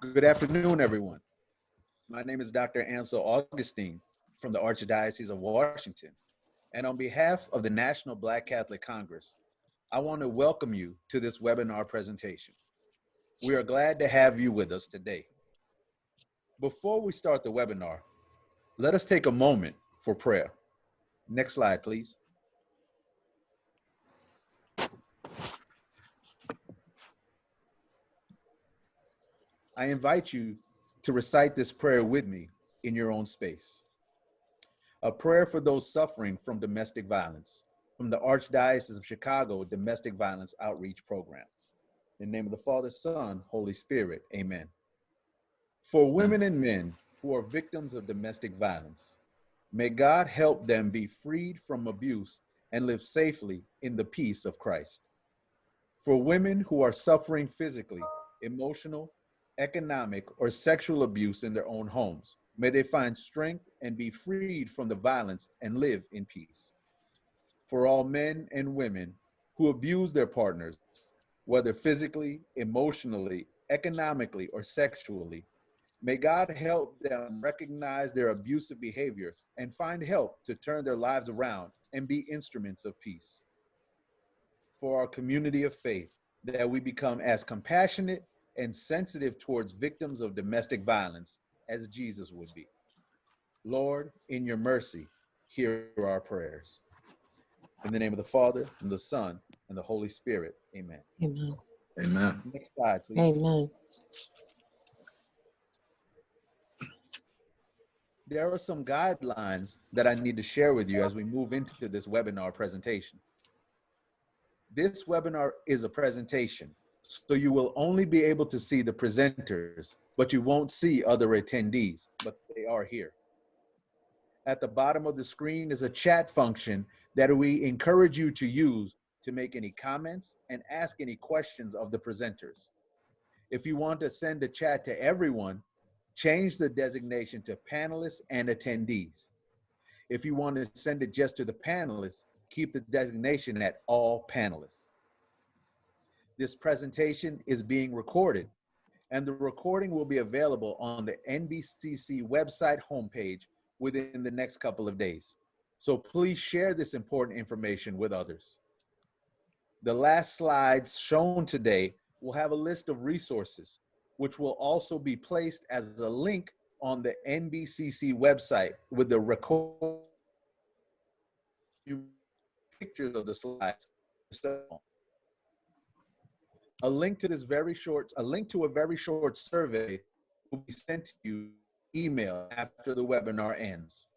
Good afternoon, everyone. My name is Dr. Ansel Augustine from the Archdiocese of Washington. And on behalf of the National Black Catholic Congress, I want to welcome you to this webinar presentation. We are glad to have you with us today. Before we start the webinar, let us take a moment for prayer. Next slide, please. I invite you to recite this prayer with me in your own space. A prayer for those suffering from domestic violence from the Archdiocese of Chicago Domestic Violence Outreach Program. In the name of the Father, Son, Holy Spirit, amen. For women and men who are victims of domestic violence, may God help them be freed from abuse and live safely in the peace of Christ. For women who are suffering physically, emotional, economic, or sexual abuse in their own homes, may they find strength and be freed from the violence and live in peace. For all men and women who abuse their partners, whether physically, emotionally, economically, or sexually, may God help them recognize their abusive behavior and find help to turn their lives around and be instruments of peace. For our community of faith, that we become as compassionate and sensitive towards victims of domestic violence as Jesus would be. Lord, in your mercy, hear our prayers. In the name of the Father, and the Son, and the Holy Spirit, amen. Amen. Amen. Next slide, please. Amen. There are some guidelines that I need to share with you as we move into this webinar presentation. This webinar is a presentation, so you will only be able to see the presenters, but you won't see other attendees, but they are here. At the bottom of the screen is a chat function that we encourage you to use to make any comments and ask any questions of the presenters. If you want to send a chat to everyone, change the designation to panelists and attendees. If you want to send it just to the panelists, keep the designation at all panelists. This presentation is being recorded, and the recording will be available on the NBCC website homepage within the next couple of days. So please share this important information with others. The last slides shown today will have a list of resources, which will also be placed as a link on the NBCC website with the pictures of the slides. A link to a very short survey will be sent to you email after the webinar ends.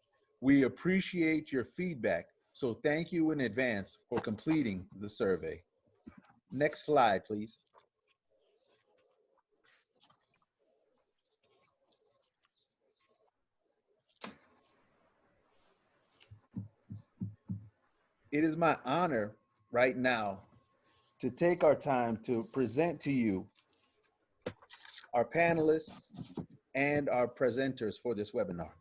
We appreciate your feedback, so thank you in advance for completing the survey. Next slide, please. It is my honor right now to take our time to present to you our panelists and our presenters for this webinar.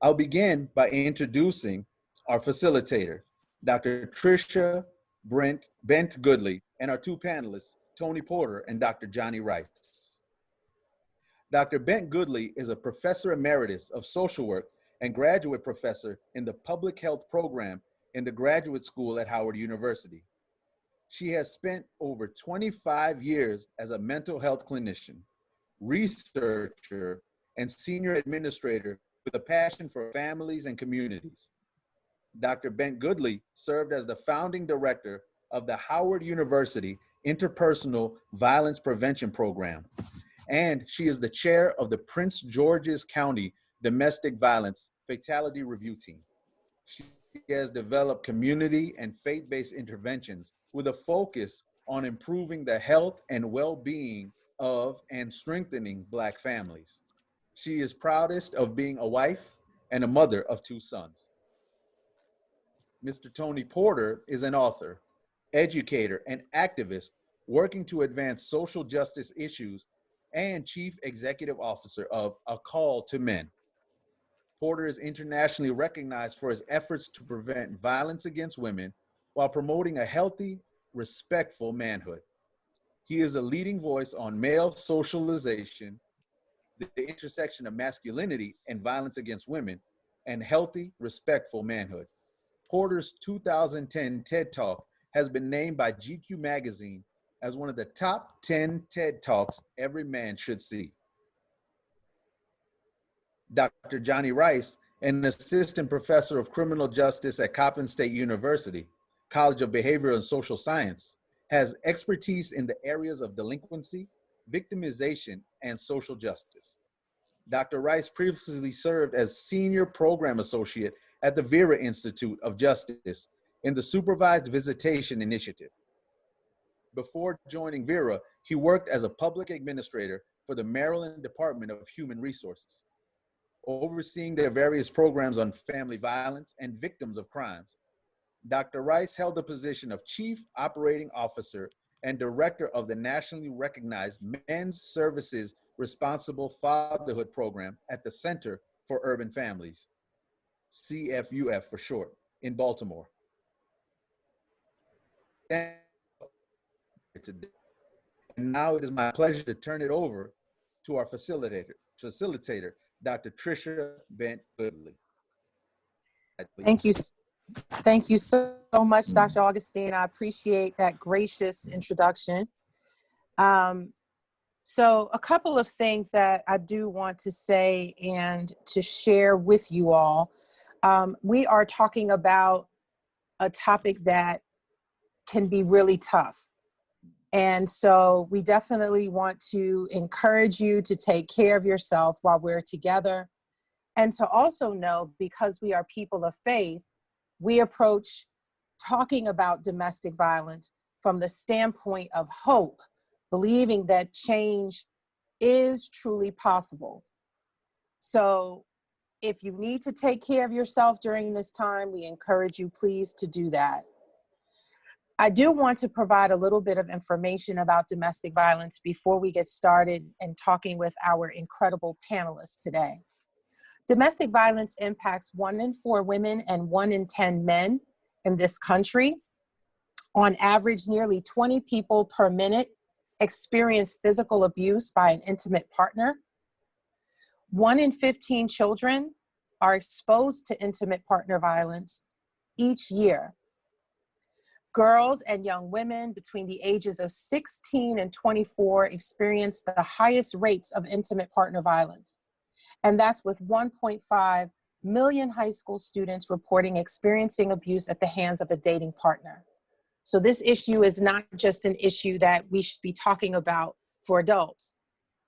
I'll begin by introducing our facilitator, Dr. Tricia Bent Goodley, and our two panelists, Tony Porter and Dr. Johnny Rice. Dr. Bent Goodley is a professor emeritus of social work and graduate professor in the public health program in the graduate school at Howard University. She has spent over 25 years as a mental health clinician, researcher, and senior administrator with a passion for families and communities. Dr. Bent Goodley served as the founding director of the Howard University Interpersonal Violence Prevention Program, and she is the chair of the Prince George's County Domestic Violence Fatality Review Team. She has developed community and faith-based interventions with a focus on improving the health and well-being of and strengthening Black families. She is proudest of being a wife and a mother of two sons. Mr. Tony Porter is an author, educator, and activist working to advance social justice issues and chief executive officer of A Call to Men. Porter is internationally recognized for his efforts to prevent violence against women while promoting a healthy, respectful manhood. He is a leading voice on male socialization, the intersection of masculinity and violence against women, and healthy, respectful manhood. Porter's 2010 TED Talk has been named by GQ magazine as one of the top 10 TED Talks every man should see. Dr. Johnny Rice, an assistant professor of criminal justice at Coppin State University, College of Behavioral and Social Science, has expertise in the areas of delinquency, victimization, and social justice. Dr. Rice previously served as senior program associate at the Vera Institute of Justice in the Supervised Visitation Initiative. Before joining Vera, he worked as a public administrator for the Maryland Department of Human Resources, overseeing their various programs on family violence and victims of crimes. Dr. Rice held the position of Chief Operating Officer and Director of the nationally recognized Men's Services Responsible Fatherhood Program at the Center for Urban Families, CFUF for short, in Baltimore. And now it is my pleasure to turn it over to our facilitator, Dr. Tricia Bent Goodley. Thank you. Thank you so much, Dr. Augustine. I appreciate that gracious introduction. So a couple of things that I do want to say and to share with you all. We are talking about a topic that can be really tough. And so we definitely want to encourage you to take care of yourself while we're together. And to also know, because we are people of faith, we approach talking about domestic violence from the standpoint of hope, believing that change is truly possible. So if you need to take care of yourself during this time, we encourage you, please, to do that. I do want to provide a little bit of information about domestic violence before we get started and talking with our incredible panelists today. Domestic violence impacts 1 in 4 women and 1 in 10 men in this country. On average, nearly 20 people per minute experience physical abuse by an intimate partner. 1 in 15 children are exposed to intimate partner violence each year. Girls and young women between the ages of 16 and 24 experience the highest rates of intimate partner violence. And that's with 1.5 million high school students reporting experiencing abuse at the hands of a dating partner. So this issue is not just an issue that we should be talking about for adults.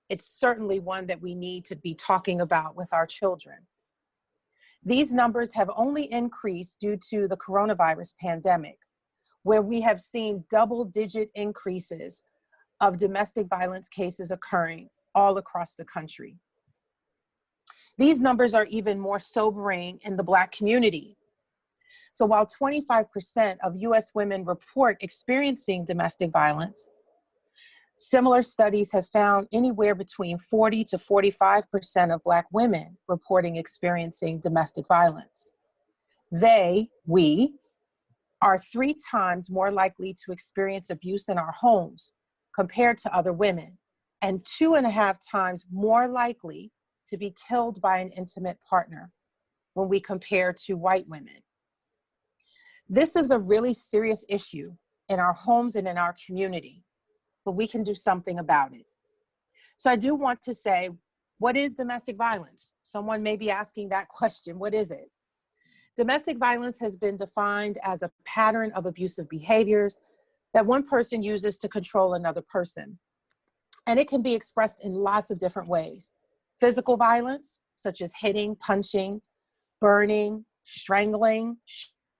It's certainly one that we need to be talking about with our children. These numbers have only increased due to the coronavirus pandemic, where we have seen double-digit increases of domestic violence cases occurring all across the country. These numbers are even more sobering in the Black community. So while 25% of US women report experiencing domestic violence, similar studies have found anywhere between 40 to 45% of Black women reporting experiencing domestic violence. We, are 3 times more likely to experience abuse in our homes compared to other women, and 2.5 times more likely to be killed by an intimate partner when we compare to white women. This is a really serious issue in our homes and in our community, but we can do something about it. So I do want to say, what is domestic violence? Someone may be asking that question, what is it? Domestic violence has been defined as a pattern of abusive behaviors that one person uses to control another person. And it can be expressed in lots of different ways. Physical violence, such as hitting, punching, burning, strangling,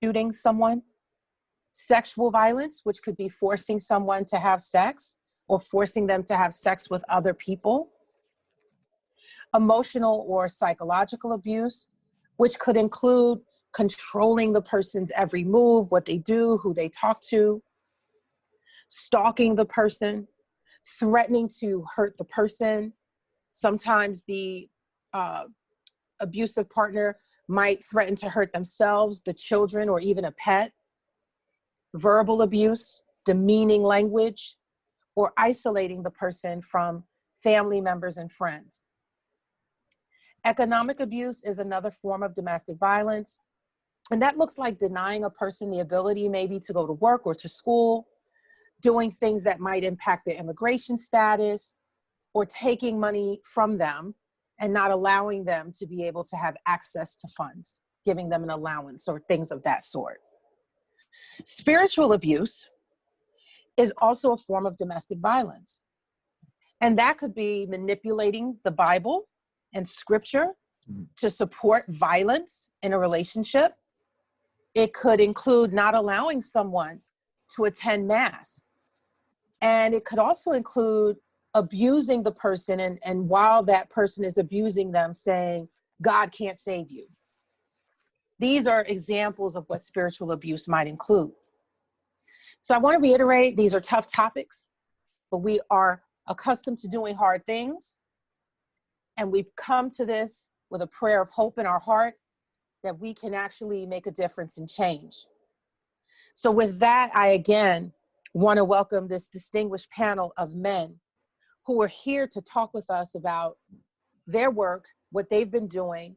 shooting someone. Sexual violence, which could be forcing someone to have sex or forcing them to have sex with other people. Emotional or psychological abuse, which could include controlling the person's every move, what they do, who they talk to, stalking the person, threatening to hurt the person. Sometimes the abusive partner might threaten to hurt themselves, the children, or even a pet. Verbal abuse, demeaning language, or isolating the person from family members and friends. Economic abuse is another form of domestic violence. And that looks like denying a person the ability maybe to go to work or to school, doing things that might impact their immigration status, or taking money from them and not allowing them to be able to have access to funds, giving them an allowance or things of that sort. Spiritual abuse is also a form of domestic violence. And that could be manipulating the Bible and scripture to support violence in a relationship. It could include not allowing someone to attend mass. And it could also include abusing the person, and while that person is abusing them, saying, God can't save you. These are examples of what spiritual abuse might include. So I want to reiterate, these are tough topics, but we are accustomed to doing hard things. And we've come to this with a prayer of hope in our heart that we can actually make a difference and change. So with that, I again want to welcome this distinguished panel of men who are here to talk with us about their work, what they've been doing,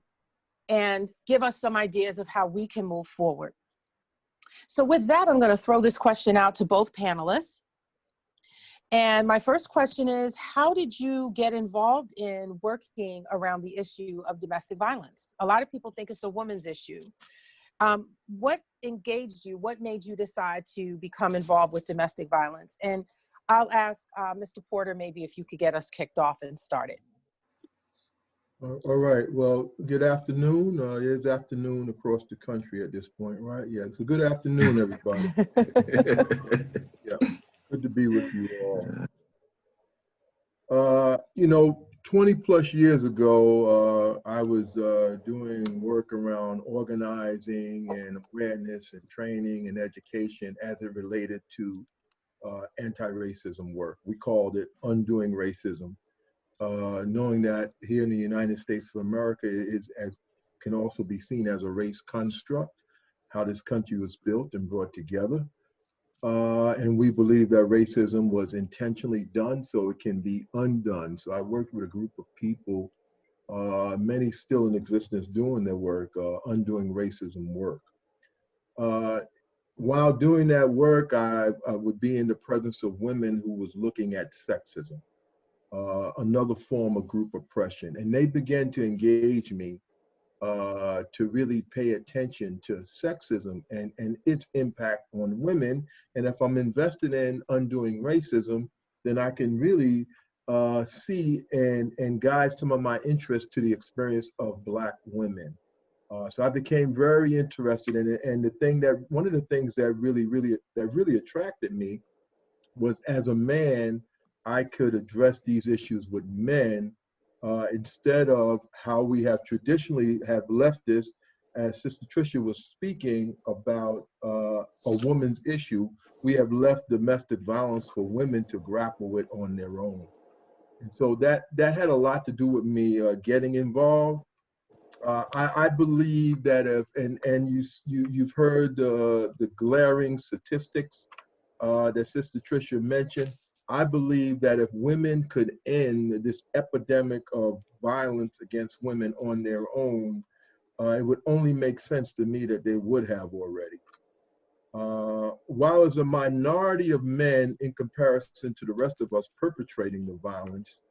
and give us some ideas of how we can move forward. So with that, I'm going to throw this question out to both panelists. And my first question is, how did you get involved in working around the issue of domestic violence? A lot of people think it's a woman's issue. What engaged you? What made you decide to become involved with domestic violence? And I'll ask Mr. Porter, maybe if you could get us kicked off and started. All right. Well, good afternoon. It is afternoon across the country at this point, right? Yeah. So good afternoon, everybody. Yeah. Good to be with you all. 20 plus years ago, I was doing work around organizing and awareness and training and education as it related to anti-racism work. We called it Undoing Racism. Knowing that here in the United States of America can also be seen as a race construct, how this country was built and brought together. And we believe that racism was intentionally done so it can be undone. So I worked with a group of people, many still in existence doing their work, undoing racism work. While doing that work, I would be in the presence of women who was looking at sexism. Another form of group oppression. And they began to engage me to really pay attention to sexism and its impact on women. And if I'm invested in undoing racism, then I can really see and guide some of my interest to the experience of Black women. So I became very interested in it. And one of the things that really attracted me was, as a man, I could address these issues with men instead of how we have traditionally have left this, as Sister Tricia was speaking about a woman's issue. We have left domestic violence for women to grapple with on their own. And so that had a lot to do with me getting involved. I believe that you've heard the glaring statistics that Sister Tricia mentioned. I believe that if women could end this epidemic of violence against women on their own, it would only make sense to me that they would have already. While as a minority of men in comparison to the rest of us perpetrating the violence,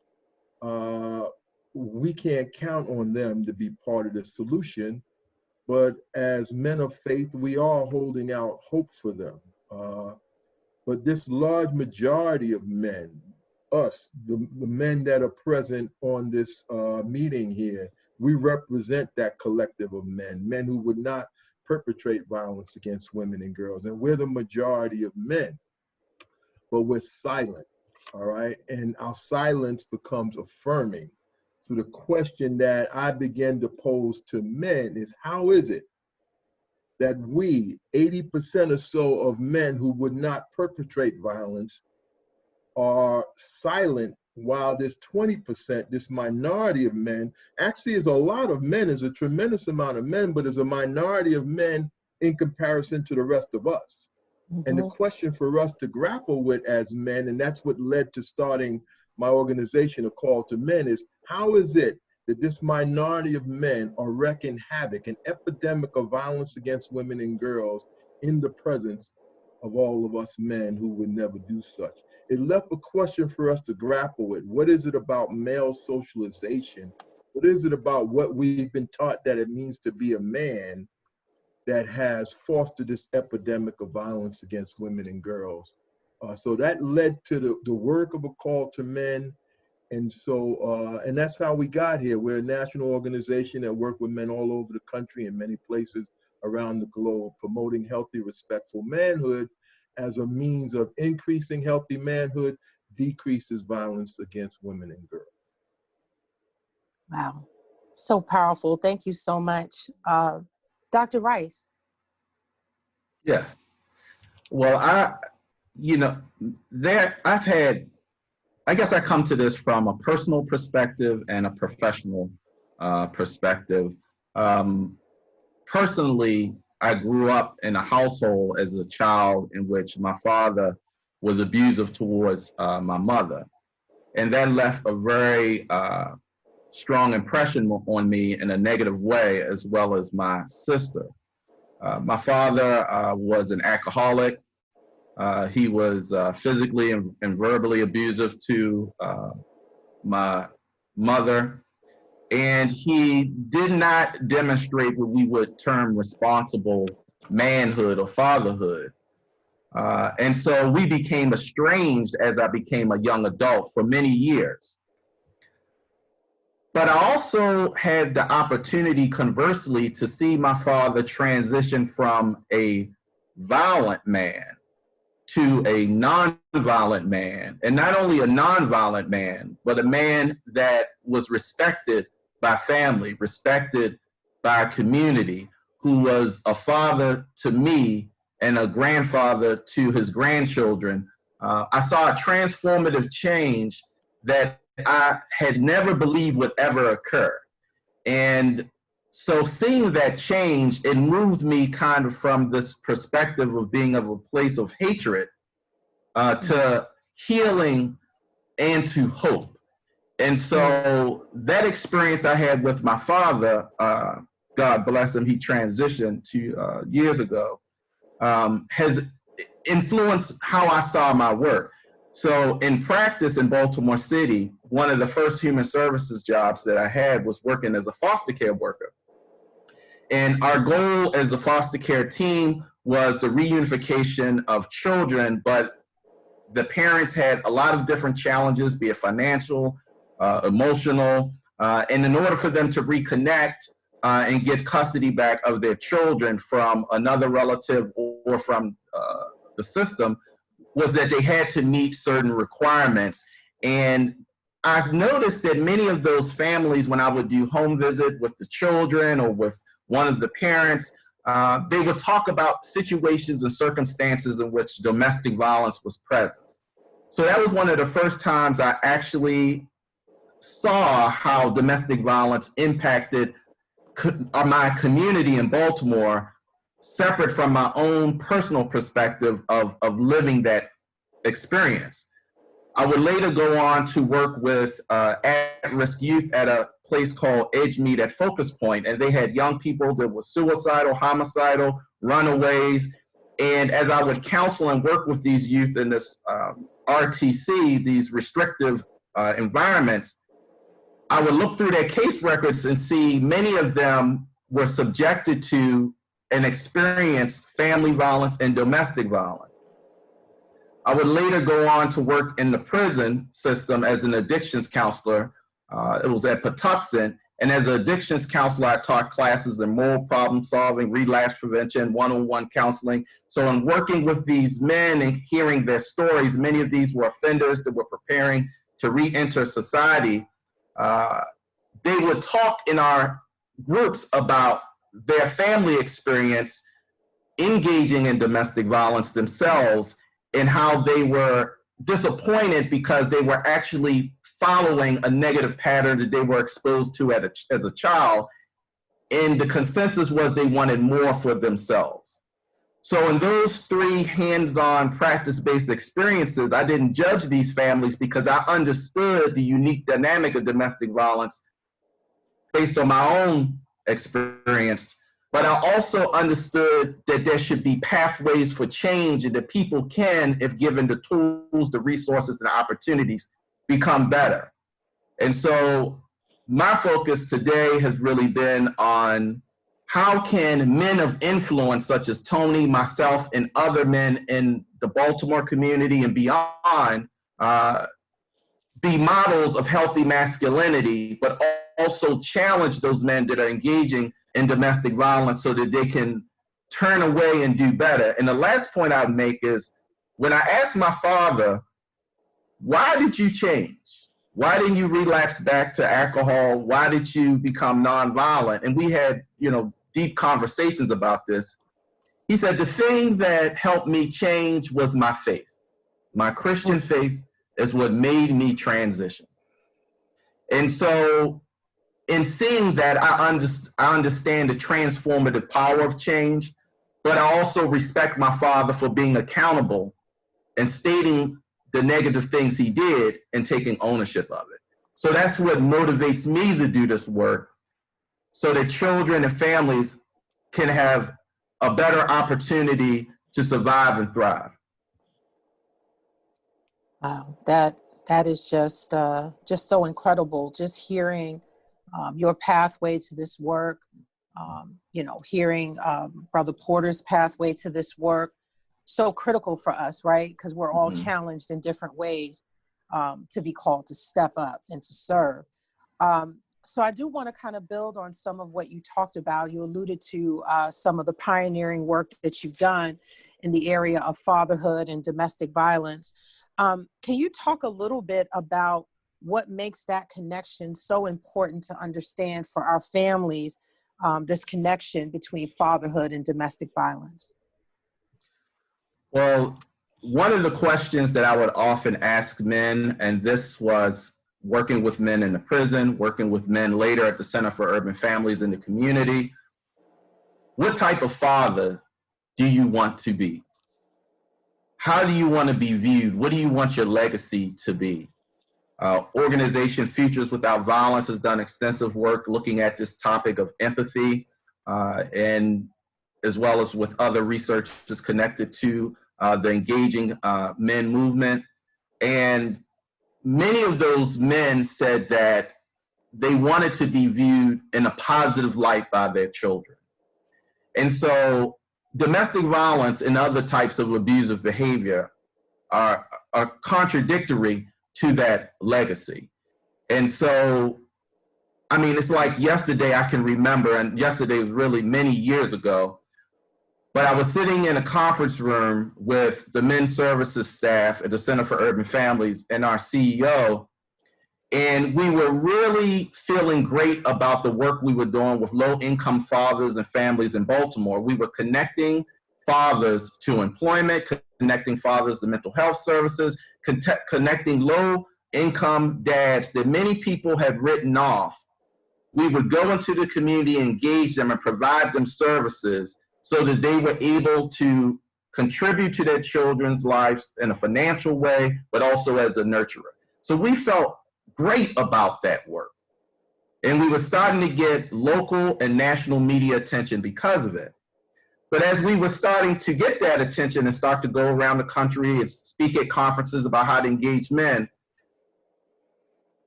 we can't count on them to be part of the solution, but as men of faith, we are holding out hope for them. But this large majority of men, us, the men that are present on this meeting here, we represent that collective of men who would not perpetrate violence against women and girls. And we're the majority of men, but we're silent, all right? And our silence becomes affirming. So the question that I began to pose to men is, how is it that we, 80% or so of men who would not perpetrate violence, are silent, while this 20%, this minority of men, actually is a lot of men, is a tremendous amount of men, but is a minority of men in comparison to the rest of us. Mm-hmm. And the question for us to grapple with as men, and that's what led to starting my organization, A Call to Men, is how is it that this minority of men are wreaking havoc, an epidemic of violence against women and girls in the presence of all of us men who would never do such. It left a question for us to grapple with. What is it about male socialization? What is it about what we've been taught that it means to be a man that has fostered this epidemic of violence against women and girls? So that led to the work of A Call to Men. And so, and that's how we got here. We're a national organization that work with men all over the country in many places around the globe, promoting healthy, respectful manhood as a means of increasing healthy manhood, decreases violence against women and girls. Wow. So powerful. Thank you so much. Dr. Rice. Yeah. Well, I guess I come to this from a personal perspective and a professional perspective. Personally, I grew up in a household as a child in which my father was abusive towards my mother. And that left a very strong impression on me in a negative way, as well as my sister. My father was an alcoholic. He was physically and verbally abusive to my mother. And he did not demonstrate what we would term responsible manhood or fatherhood. And so we became estranged as I became a young adult for many years. But I also had the opportunity, conversely, to see my father transition from a violent man to a nonviolent man. And not only a nonviolent man, but a man that was respected by family, respected by community, who was a father to me and a grandfather to his grandchildren. I saw a transformative change that I had never believed would ever occur. And so seeing that change, it moved me kind of from this perspective of being of a place of hatred to healing and to hope. And so that experience I had with my father, God bless him, he transitioned 2 years ago, has influenced how I saw my work. So in practice in Baltimore City, one of the first human services jobs that I had was working as a foster care worker. And our goal as a foster care team was the reunification of children, but the parents had a lot of different challenges, be it financial, emotional, and in order for them to reconnect and get custody back of their children from another relative or from the system, was that they had to meet certain requirements. And I've noticed that many of those families, when I would do home visit with the children or with one of the parents, they would talk about situations and circumstances in which domestic violence was present. So that was one of the first times I actually saw how domestic violence impacted my community in Baltimore, separate from my own personal perspective of living that experience. I would later go on to work with at-risk youth at a place called Edgemead at Focus Point, and they had young people that were suicidal, homicidal, runaways. And as I would counsel and work with these youth in this RTC, these restrictive environments, I would look through their case records and see many of them were subjected to and experienced family violence and domestic violence. I would later go on to work in the prison system as an addictions counselor. It was at Patuxent. And as an addictions counselor, I taught classes in moral problem solving, relapse prevention, one-on-one counseling. So in working with these men and hearing their stories, many of these were offenders that were preparing to re-enter society. They would talk in our groups about their family experience engaging in domestic violence themselves and how they were disappointed because they were actually following a negative pattern that they were exposed to as a child. And the consensus was they wanted more for themselves. So in those 3 hands-on practice-based experiences, I didn't judge these families because I understood the unique dynamic of domestic violence based on my own experience, but I also understood that there should be pathways for change and that people can, if given the tools, the resources, and the opportunities, become better. And so my focus today has really been on how can men of influence such as Tony, myself, and other men in the Baltimore community and beyond be models of healthy masculinity, but also challenge those men that are engaging in domestic violence so that they can turn away and do better. And the last point I'd make is when I asked my father, why did you change? Why didn't you relapse back to alcohol? Why did you become nonviolent? And we had, deep conversations about this. He said, the thing that helped me change was my faith. My Christian faith is what made me transition. And so in seeing that, I understand the transformative power of change, but I also respect my father for being accountable and stating the negative things he did and taking ownership of it. So that's what motivates me to do this work, so that children and families can have a better opportunity to survive and thrive. Wow, that is just so incredible. Just hearing your pathway to this work, hearing Brother Porter's pathway to this work, so critical for us, right? Because we're all challenged in different ways to be called to step up and to serve. So I do want to kind of build on some of what you talked about. You alluded to some of the pioneering work that you've done in the area of fatherhood and domestic violence. Can you talk a little bit about what makes that connection so important to understand for our families, this connection between fatherhood and domestic violence? Well, one of the questions that I would often ask men, and this was working with men in the prison, working with men later at the Center for Urban Families in the community, what type of father do you want to be? How do you want to be viewed? What do you want your legacy to be? Organization Futures Without Violence has done extensive work looking at this topic of empathy, and as well as with other researchers connected to the Engaging Men movement. And many of those men said that they wanted to be viewed in a positive light by their children. And so domestic violence and other types of abusive behavior are contradictory to that legacy. And so, I mean, it's like yesterday I can remember, and yesterday was really many years ago, but I was sitting in a conference room with the men's services staff at the Center for Urban Families and our CEO, and we were really feeling great about the work we were doing with low-income fathers and families in Baltimore. We were connecting fathers to employment, connecting fathers to mental health services, connecting low-income dads that many people had written off. We would go into the community, engage them, and provide them services so that they were able to contribute to their children's lives in a financial way, but also as a nurturer. So we felt great about that work. And we were starting to get local and national media attention because of it. But as we were starting to get that attention and start to go around the country and speak at conferences about how to engage men,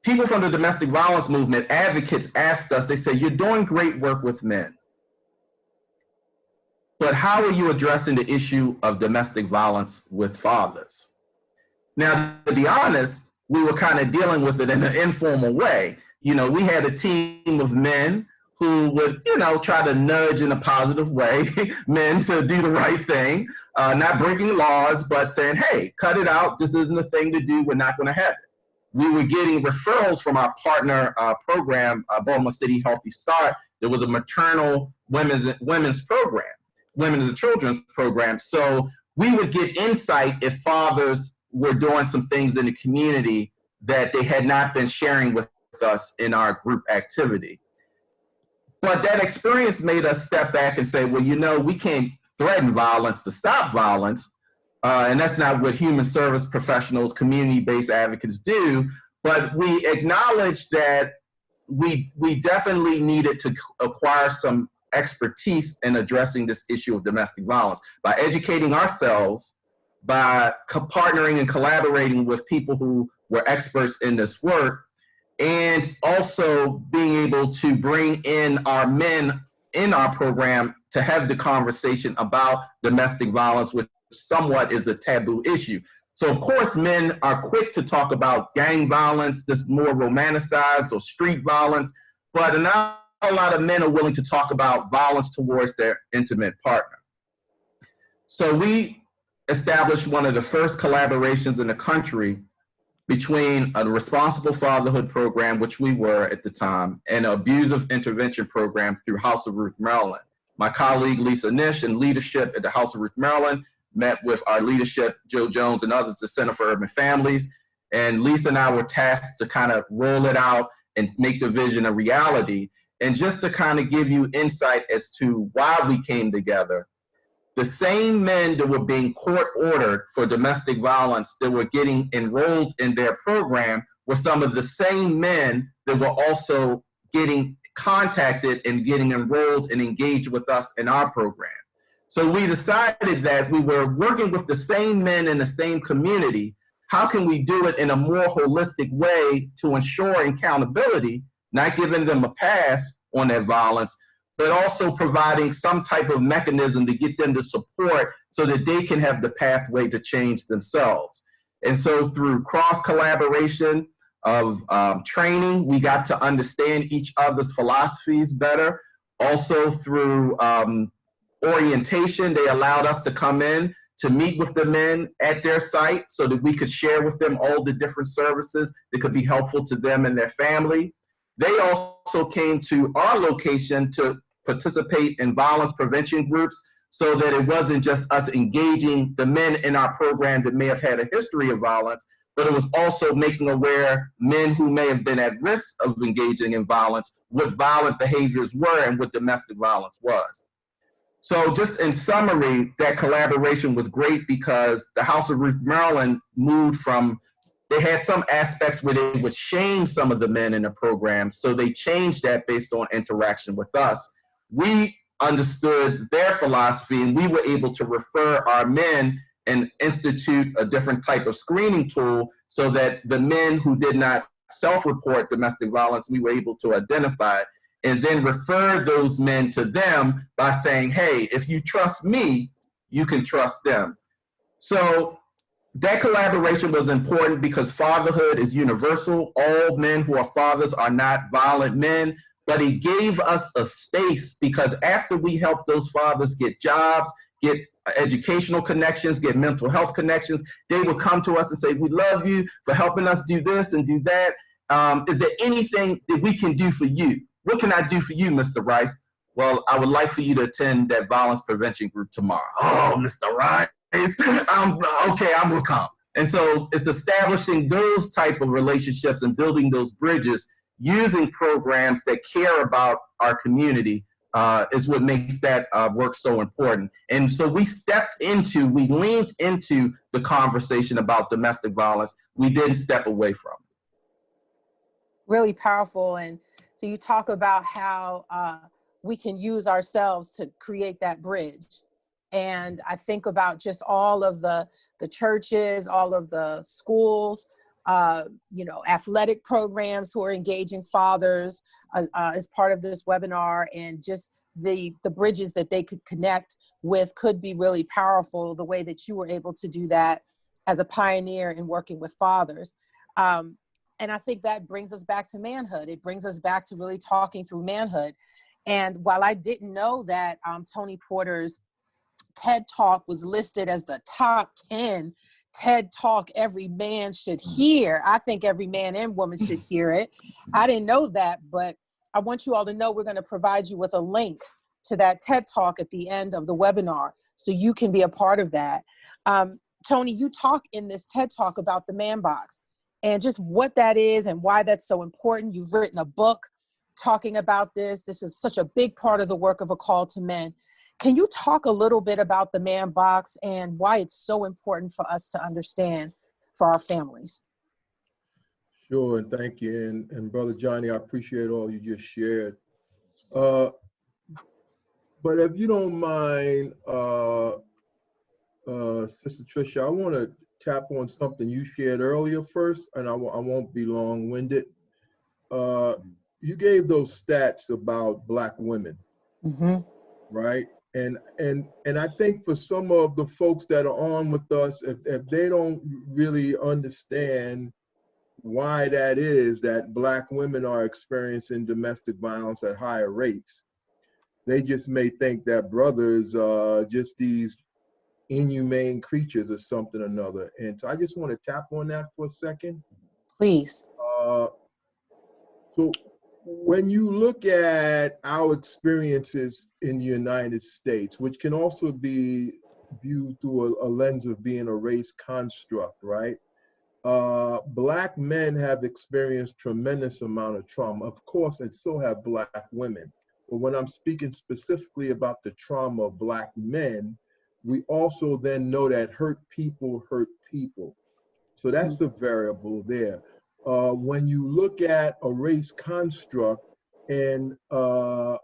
people from the domestic violence movement, advocates, asked us, they said, you're doing great work with men, but how are you addressing the issue of domestic violence with fathers? Now, to be honest, we were kind of dealing with it in an informal way. We had a team of men who would, try to nudge in a positive way, men to do the right thing, not breaking laws, but saying, hey, cut it out. This isn't a thing to do. We're not going to have it. We were getting referrals from our partner program, Baltimore City Healthy Start. There was a maternal women's program, women's and children's program. So we would get insight if fathers were doing some things in the community that they had not been sharing with us in our group activity. But that experience made us step back and say, well, we can't threaten violence to stop violence. And that's not what human service professionals, community-based advocates do. But we acknowledge that we definitely needed to acquire some expertise in addressing this issue of domestic violence by educating ourselves, by partnering and collaborating with people who were experts in this work, and also being able to bring in our men in our program to have the conversation about domestic violence, which somewhat is a taboo issue. So of course, men are quick to talk about gang violence, this more romanticized, or street violence, but not a lot of men are willing to talk about violence towards their intimate partner. So we established one of the first collaborations in the country between a responsible fatherhood program, which we were at the time, and an abusive intervention program through House of Ruth, Maryland. My colleague, Lisa Nish, and leadership at the House of Ruth, Maryland, met with our leadership, Joe Jones and others, the Center for Urban Families. And Lisa and I were tasked to kind of roll it out and make the vision a reality. And just to kind of give you insight as to why we came together, the same men that were being court ordered for domestic violence that were getting enrolled in their program were some of the same men that were also getting contacted and getting enrolled and engaged with us in our program. So we decided that we were working with the same men in the same community. How can we do it in a more holistic way to ensure accountability, not giving them a pass on their violence, but also providing some type of mechanism to get them to support so that they can have the pathway to change themselves. And so through cross collaboration of training, we got to understand each other's philosophies better. Also through orientation, they allowed us to come in to meet with the men at their site so that we could share with them all the different services that could be helpful to them and their family. They also came to our location to participate in violence prevention groups so that it wasn't just us engaging the men in our program that may have had a history of violence, but it was also making aware men who may have been at risk of engaging in violence, what violent behaviors were and what domestic violence was. So just in summary, that collaboration was great because the House of Ruth, Maryland moved from, they had some aspects where they would shame some of the men in the program, so they changed that based on interaction with us. We understood their philosophy and we were able to refer our men and institute a different type of screening tool so that the men who did not self-report domestic violence, we were able to identify and then refer those men to them by saying, hey, if you trust me, you can trust them. So that collaboration was important because fatherhood is universal. All men who are fathers are not violent men, but it gave us a space because after we helped those fathers get jobs, get educational connections, get mental health connections, they would come to us and say, we love you for helping us do this and do that. Is there anything that we can do for you? What can I do for you, Mr. Rice? Well, I would like for you to attend that violence prevention group tomorrow. Oh, Mr. Rice, okay, I'm gonna come. And so it's establishing those type of relationships and building those bridges using programs that care about our community is what makes that work so important. And so we leaned into the conversation about domestic violence. We didn't step away from it. Really powerful. And so you talk about how we can use ourselves to create that bridge. And I think about just all of the churches, all of the schools, athletic programs who are engaging fathers as part of this webinar, and just the bridges that they could connect with could be really powerful, the way that you were able to do that as a pioneer in working with fathers. And I think that brings us back to manhood. It brings us back to really talking through manhood. And while I didn't know that Tony Porter's TED Talk was listed as the top 10 TED Talk every man should hear, I think every man and woman should hear it. I didn't know that, but I want you all to know we're going to provide you with a link to that TED Talk at the end of the webinar so you can be a part of that. Tony, you talk in this TED Talk about the man box and just what that is and why that's so important. You've written a book talking about this. This is such a big part of the work of A Call to Men. Can you talk a little bit about the man box and why it's so important for us to understand for our families? Sure, and thank you. And Brother Johnny, I appreciate all you just shared. Uh, but if you don't mind, Sister Tricia, I want to tap on something you shared earlier first, and I won't be long-winded. Uh, you gave those stats about Black women, Mm-hmm. right? And I think for some of the folks that are on with us, if they don't really understand why that is that Black women are experiencing domestic violence at higher rates, they just may think that brothers are just these inhumane creatures or something or another. And so I just want to tap on that for a second. Please. Uh, so when you look at our experiences in the United States, which can also be viewed through a lens of being a race construct, right? Black men have experienced tremendous amount of trauma, of course, and so have Black women. But when I'm speaking specifically about the trauma of Black men, we also then know that hurt people hurt people. So that's a variable there. When you look at a race construct and how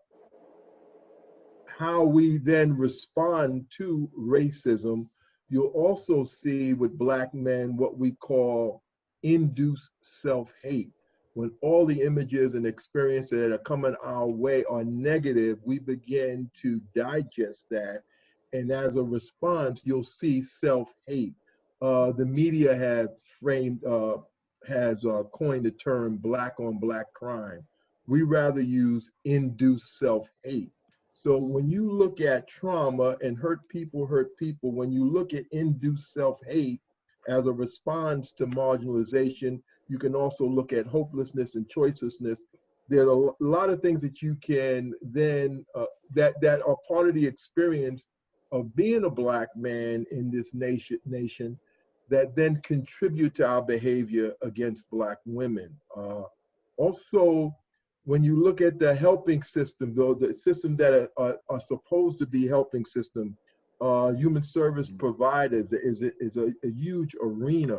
we then respond to racism, you'll also see with Black men what we call induced self-hate. When all the images and experiences that are coming our way are negative, we begin to digest that. And as a response, you'll see self-hate. The media has coined the term Black on Black crime. We rather use induced self-hate. So when you look at trauma and hurt people, when you look at induced self-hate as a response to marginalization, you can also look at hopelessness and choicelessness. There are a lot of things that you can then, that are part of the experience of being a Black man in this nation that then contribute to our behavior against Black women. Also, when you look at the helping system, though, the system that are supposed to be helping system, human service providers is a huge arena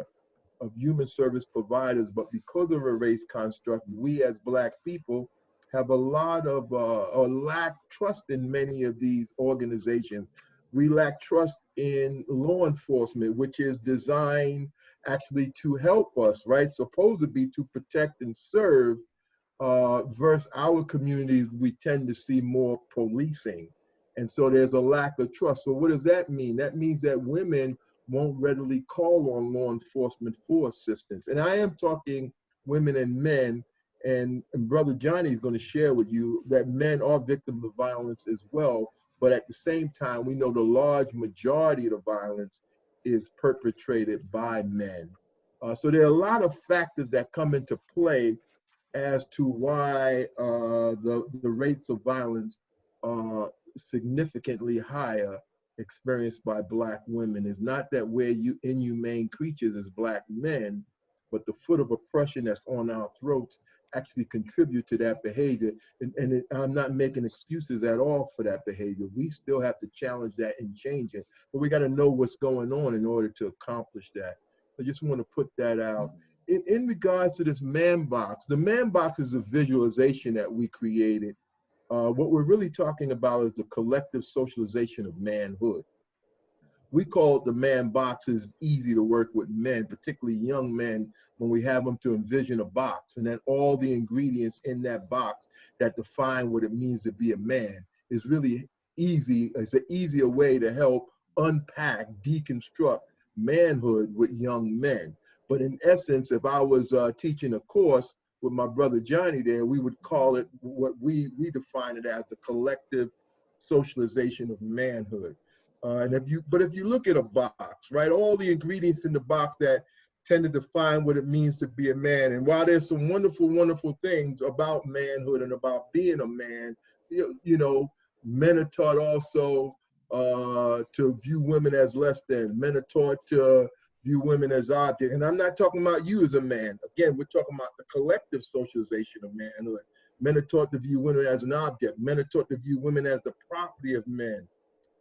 of human service providers, but because of a race construct, we as Black people have a lot of, or lack trust in many of these organizations. We lack trust in law enforcement, which is designed actually to help us, right? Supposed to be to protect and serve, versus our communities, we tend to see more policing. And so there's a lack of trust. So what does that mean? That means that women won't readily call on law enforcement for assistance. And I am talking women and men, and Brother Johnny is going to share with you that men are victims of violence as well. But at the same time, we know the large majority of the violence is perpetrated by men. So there are a lot of factors that come into play as to why the rates of violence are significantly higher experienced by Black women. It's not that we're inhumane creatures as Black men, but the foot of oppression that's on our throats actually contribute to that behavior. I'm not making excuses at all for that behavior. We still have to challenge that and change it, but we got to know what's going on in order to accomplish that. I just want to put that out. In regards to this man box, the man box is a visualization that we created. What we're really talking about is the collective socialization of manhood. We call it the man box. Is easy to work with men, particularly young men, when we have them to envision a box and then all the ingredients in that box that define what it means to be a man is really easy. It's an easier way to help unpack, deconstruct manhood with young men. But in essence, if I was teaching a course with my brother Johnny there, we would call it what we define it as the collective socialization of manhood. If you look at a box, right, all the ingredients in the box that tend to define what it means to be a man. And while there's some wonderful, wonderful things about manhood and about being a man, you know, men are taught also to view women as less than. Men are taught to view women as objects. And I'm not talking about you as a man. Again, we're talking about the collective socialization of manhood. Men are taught to view women as an object. Men are taught to view women as the property of men.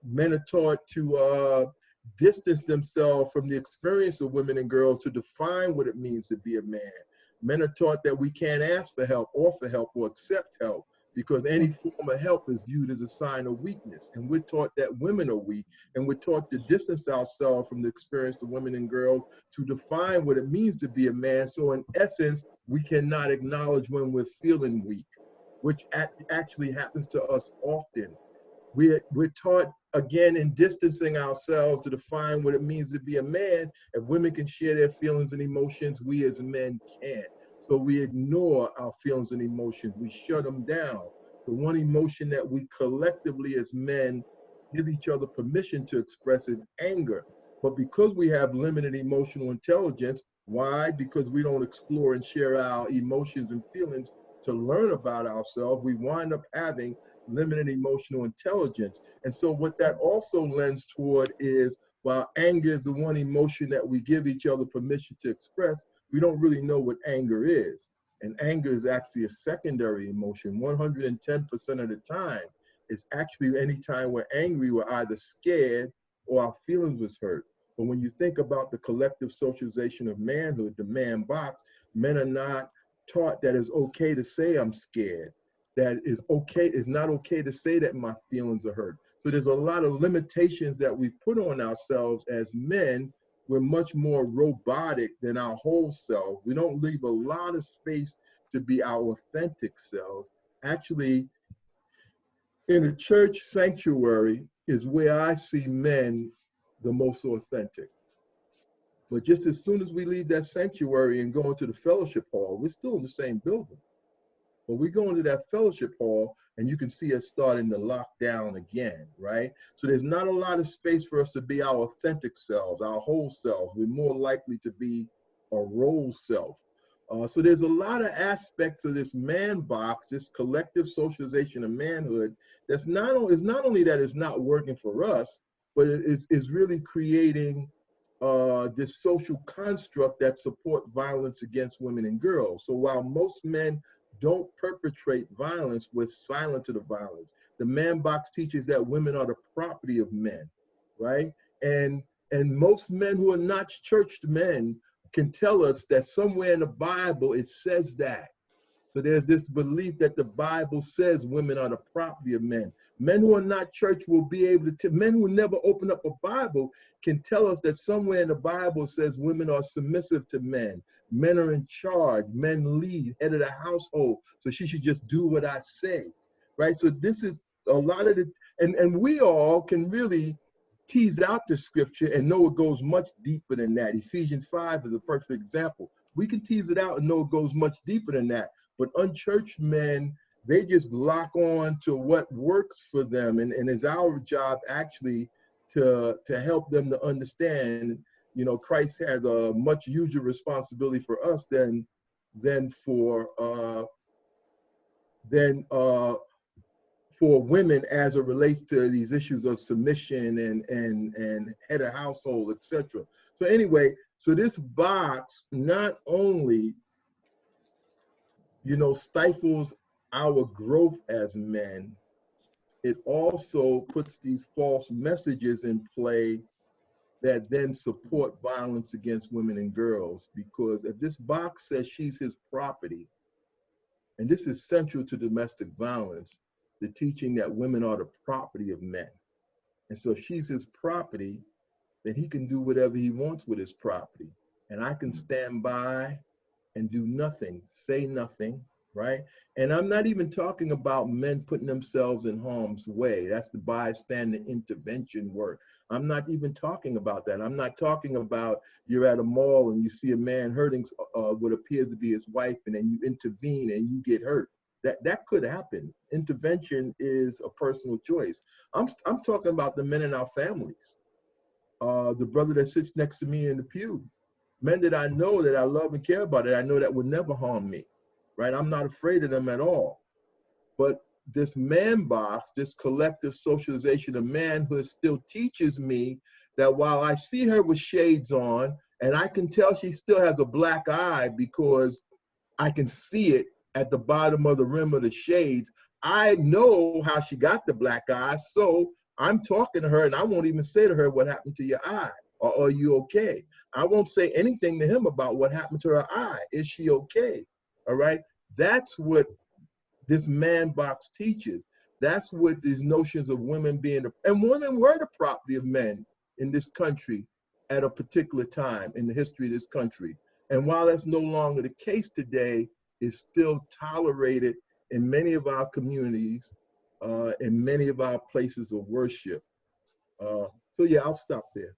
Men are taught to distance themselves from the experience of women and girls to define what it means to be a man. Men are taught that we can't ask for help, offer help, or accept help, because any form of help is viewed as a sign of weakness. And we're taught that women are weak, and we're taught to distance ourselves from the experience of women and girls to define what it means to be a man. So in essence, we cannot acknowledge when we're feeling weak, which actually happens to us often. We're taught, again, in distancing ourselves to define what it means to be a man. If women can share their feelings and emotions, we as men can't. So we ignore our feelings and emotions. We shut them down. The one emotion that we collectively as men give each other permission to express is anger. But because we have limited emotional intelligence, why? Because we don't explore and share our emotions and feelings to learn about ourselves, we wind up having limited emotional intelligence. And so what that also lends toward is, while anger is the one emotion that we give each other permission to express, we don't really know what anger is. And anger is actually a secondary emotion. 110% of the time, it's actually any time we're angry, we're either scared or our feelings was hurt. But when you think about the collective socialization of manhood, the man box, men are not taught that it's okay to say I'm scared, that is okay, it's not okay to say that my feelings are hurt. So there's a lot of limitations that we put on ourselves as men. We're much more robotic than our whole self. We don't leave a lot of space to be our authentic selves. Actually, in a church sanctuary is where I see men the most authentic. But just as soon as we leave that sanctuary and go into the fellowship hall, we're still in the same building. But we go into that fellowship hall and you can see us starting to lock down again, right? So there's not a lot of space for us to be our authentic selves, our whole selves. We're more likely to be a role self. So there's a lot of aspects of this man box, this collective socialization of manhood, that's not only that it's not working for us, but it is really creating this social construct that support violence against women and girls. So while most men don't perpetrate violence, we're silent to the violence. The man box teaches that women are the property of men, right? And most men who are not churched men can tell us that somewhere in the Bible it says that. So there's this belief that the Bible says women are the property of men. Men who are not church will be able to, men who never open up a Bible can tell us that somewhere in the Bible says women are submissive to men. Men are in charge, men lead, head of the household. So she should just do what I say, right? So this is a lot of the, and we all can really tease out the scripture and know it goes much deeper than that. Ephesians 5 is a perfect example. We can tease it out and know it goes much deeper than that. But unchurched men, they just lock on to what works for them. And it's our job actually to help them to understand, you know, Christ has a much huger responsibility for us than for women as it relates to these issues of submission and head of household, etc. So anyway, so this box not only, you know, stifles our growth as men, it also puts these false messages in play that then support violence against women and girls. Because if this box says she's his property, and this is central to domestic violence, the teaching that women are the property of men. And so if she's his property, then he can do whatever he wants with his property. And I can stand by and do nothing, say nothing, right? And I'm not even talking about men putting themselves in harm's way. That's the bystander intervention work. I'm not even talking about that. I'm not talking about you're at a mall and you see a man hurting what appears to be his wife, and then you intervene and you get hurt. That could happen. Intervention is a personal choice. I'm talking about the men in our families. The brother that sits next to me in the pew. Men that I know, that I love and care about, that I know that will never harm me, right? I'm not afraid of them at all. But this man box, this collective socialization of manhood still teaches me that while I see her with shades on, and I can tell she still has a black eye because I can see it at the bottom of the rim of the shades, I know how she got the black eye, so I'm talking to her and I won't even say to her, what happened to your eye? or are you okay? I won't say anything to him about what happened to her eye. Is she okay? All right. That's what this man box teaches. That's what these notions of women being, and women were the property of men in this country at a particular time in the history of this country. And while that's no longer the case today, it's still tolerated in many of our communities, in many of our places of worship. So yeah, I'll stop there.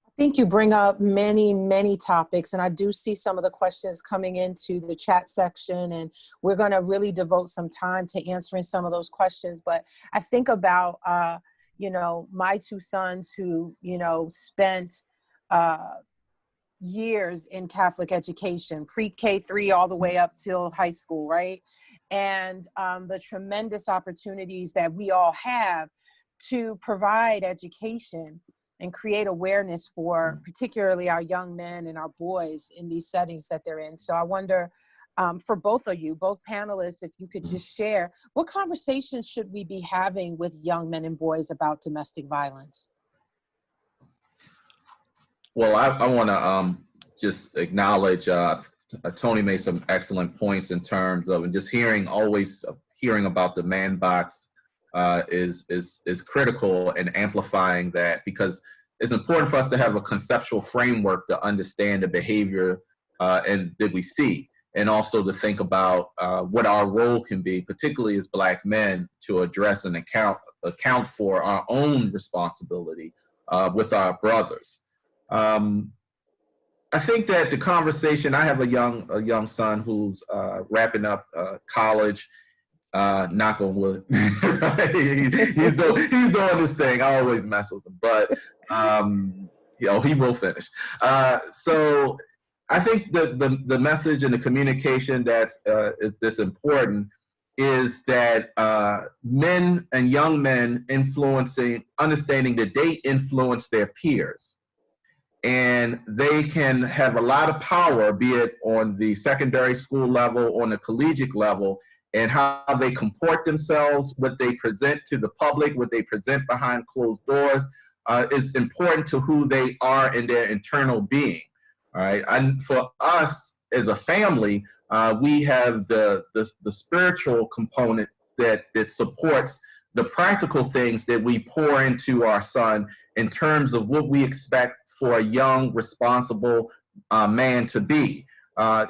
I think you bring up many, many topics, and I do see some of the questions coming into the chat section, and we're going to really devote some time to answering some of those questions. But I think about, you know, my two sons who, you know, spent years in Catholic education, pre-K3 all the way up till high school, right? And the tremendous opportunities that we all have to provide education and create awareness for particularly our young men and our boys in these settings that they're in. So I wonder, for both of you, both panelists, if you could just share, what conversations should we be having with young men and boys about domestic violence? Well, I want to just acknowledge Tony made some excellent points in terms of, and just always hearing about the man box is critical in amplifying that, because it's important for us to have a conceptual framework to understand the behavior and that we see, and also to think about what our role can be, particularly as Black men, to address and account for our own responsibility with our brothers. I think that the conversation, I have a young son who's wrapping up college. Knock on wood. he's doing this thing. I always mess with him, but you know, he will finish. So I think the message and the communication that's important is that men and young men understanding that they influence their peers. And they can have a lot of power, be it on the secondary school level, on the collegiate level, and how they comport themselves, what they present to the public, what they present behind closed doors, is important to who they are in their internal being. All right. And for us as a family, we have the spiritual component that supports the practical things that we pour into our son in terms of what we expect for a young, responsible man to be.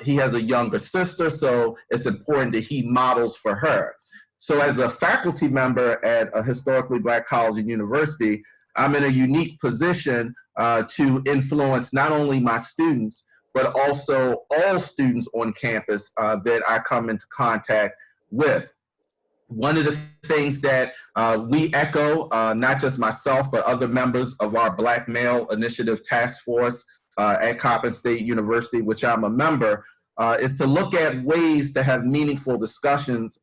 He has a younger sister, so it's important that he models for her. So as a faculty member at a historically Black college and university, I'm in a unique position to influence not only my students, but also all students on campus that I come into contact with. One of the things that we echo, not just myself, but other members of our Black Male Initiative Task Force at Coppin State University, which I'm a member, is to look at ways to have meaningful discussions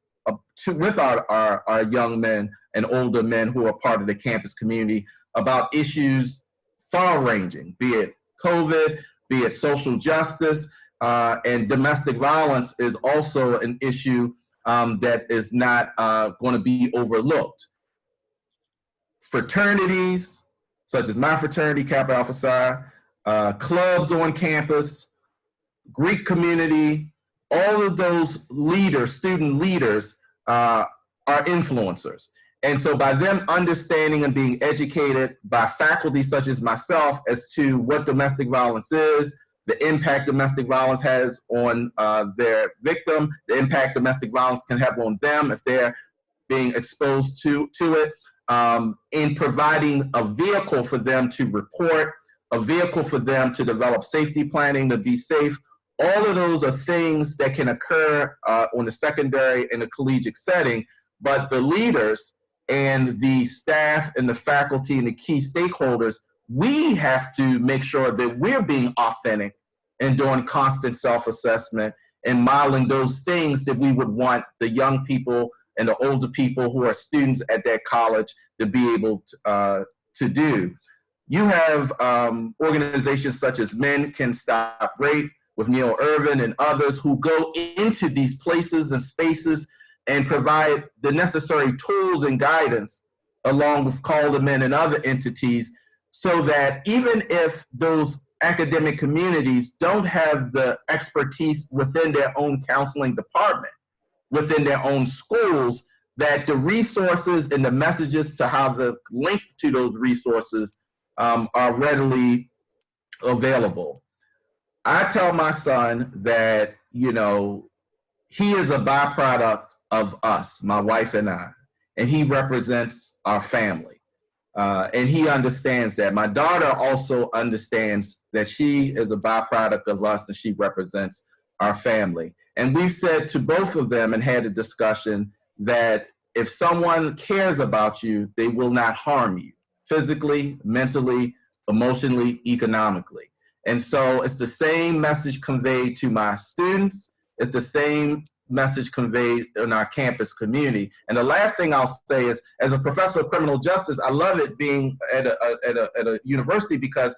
with our young men and older men who are part of the campus community about issues far-ranging, be it COVID, be it social justice, and domestic violence is also an issue that is not going to be overlooked. Fraternities, such as my fraternity, Kappa Alpha Psi, clubs on campus, Greek community, all of those leaders, student leaders, are influencers. And so by them understanding and being educated by faculty such as myself as to what domestic violence is, the impact domestic violence has on their victim, the impact domestic violence can have on them if they're being exposed to it, in providing a vehicle for them to report, a vehicle for them to develop safety planning, to be safe. All of those are things that can occur on the secondary and the collegiate setting, but the leaders and the staff and the faculty and the key stakeholders, we have to make sure that we're being authentic and doing constant self-assessment and modeling those things that we would want the young people and the older people who are students at that college to be able to do. You have organizations such as Men Can Stop Rape with Neil Irvin and others who go into these places and spaces and provide the necessary tools and guidance, along with Call the Men and other entities, so that even if those academic communities don't have the expertise within their own counseling department, within their own schools, that the resources and the messages to how the link to those resources are readily available. I tell my son that, you know, he is a byproduct of us, my wife and I, and he represents our family. And he understands that. My daughter also understands that she is a byproduct of us and she represents our family. And we've said to both of them and had a discussion that if someone cares about you, they will not harm you physically, mentally, emotionally, economically. And so it's the same message conveyed to my students. It's the same message conveyed in our campus community. And the last thing I'll say is, as a professor of criminal justice, I love it being at a university because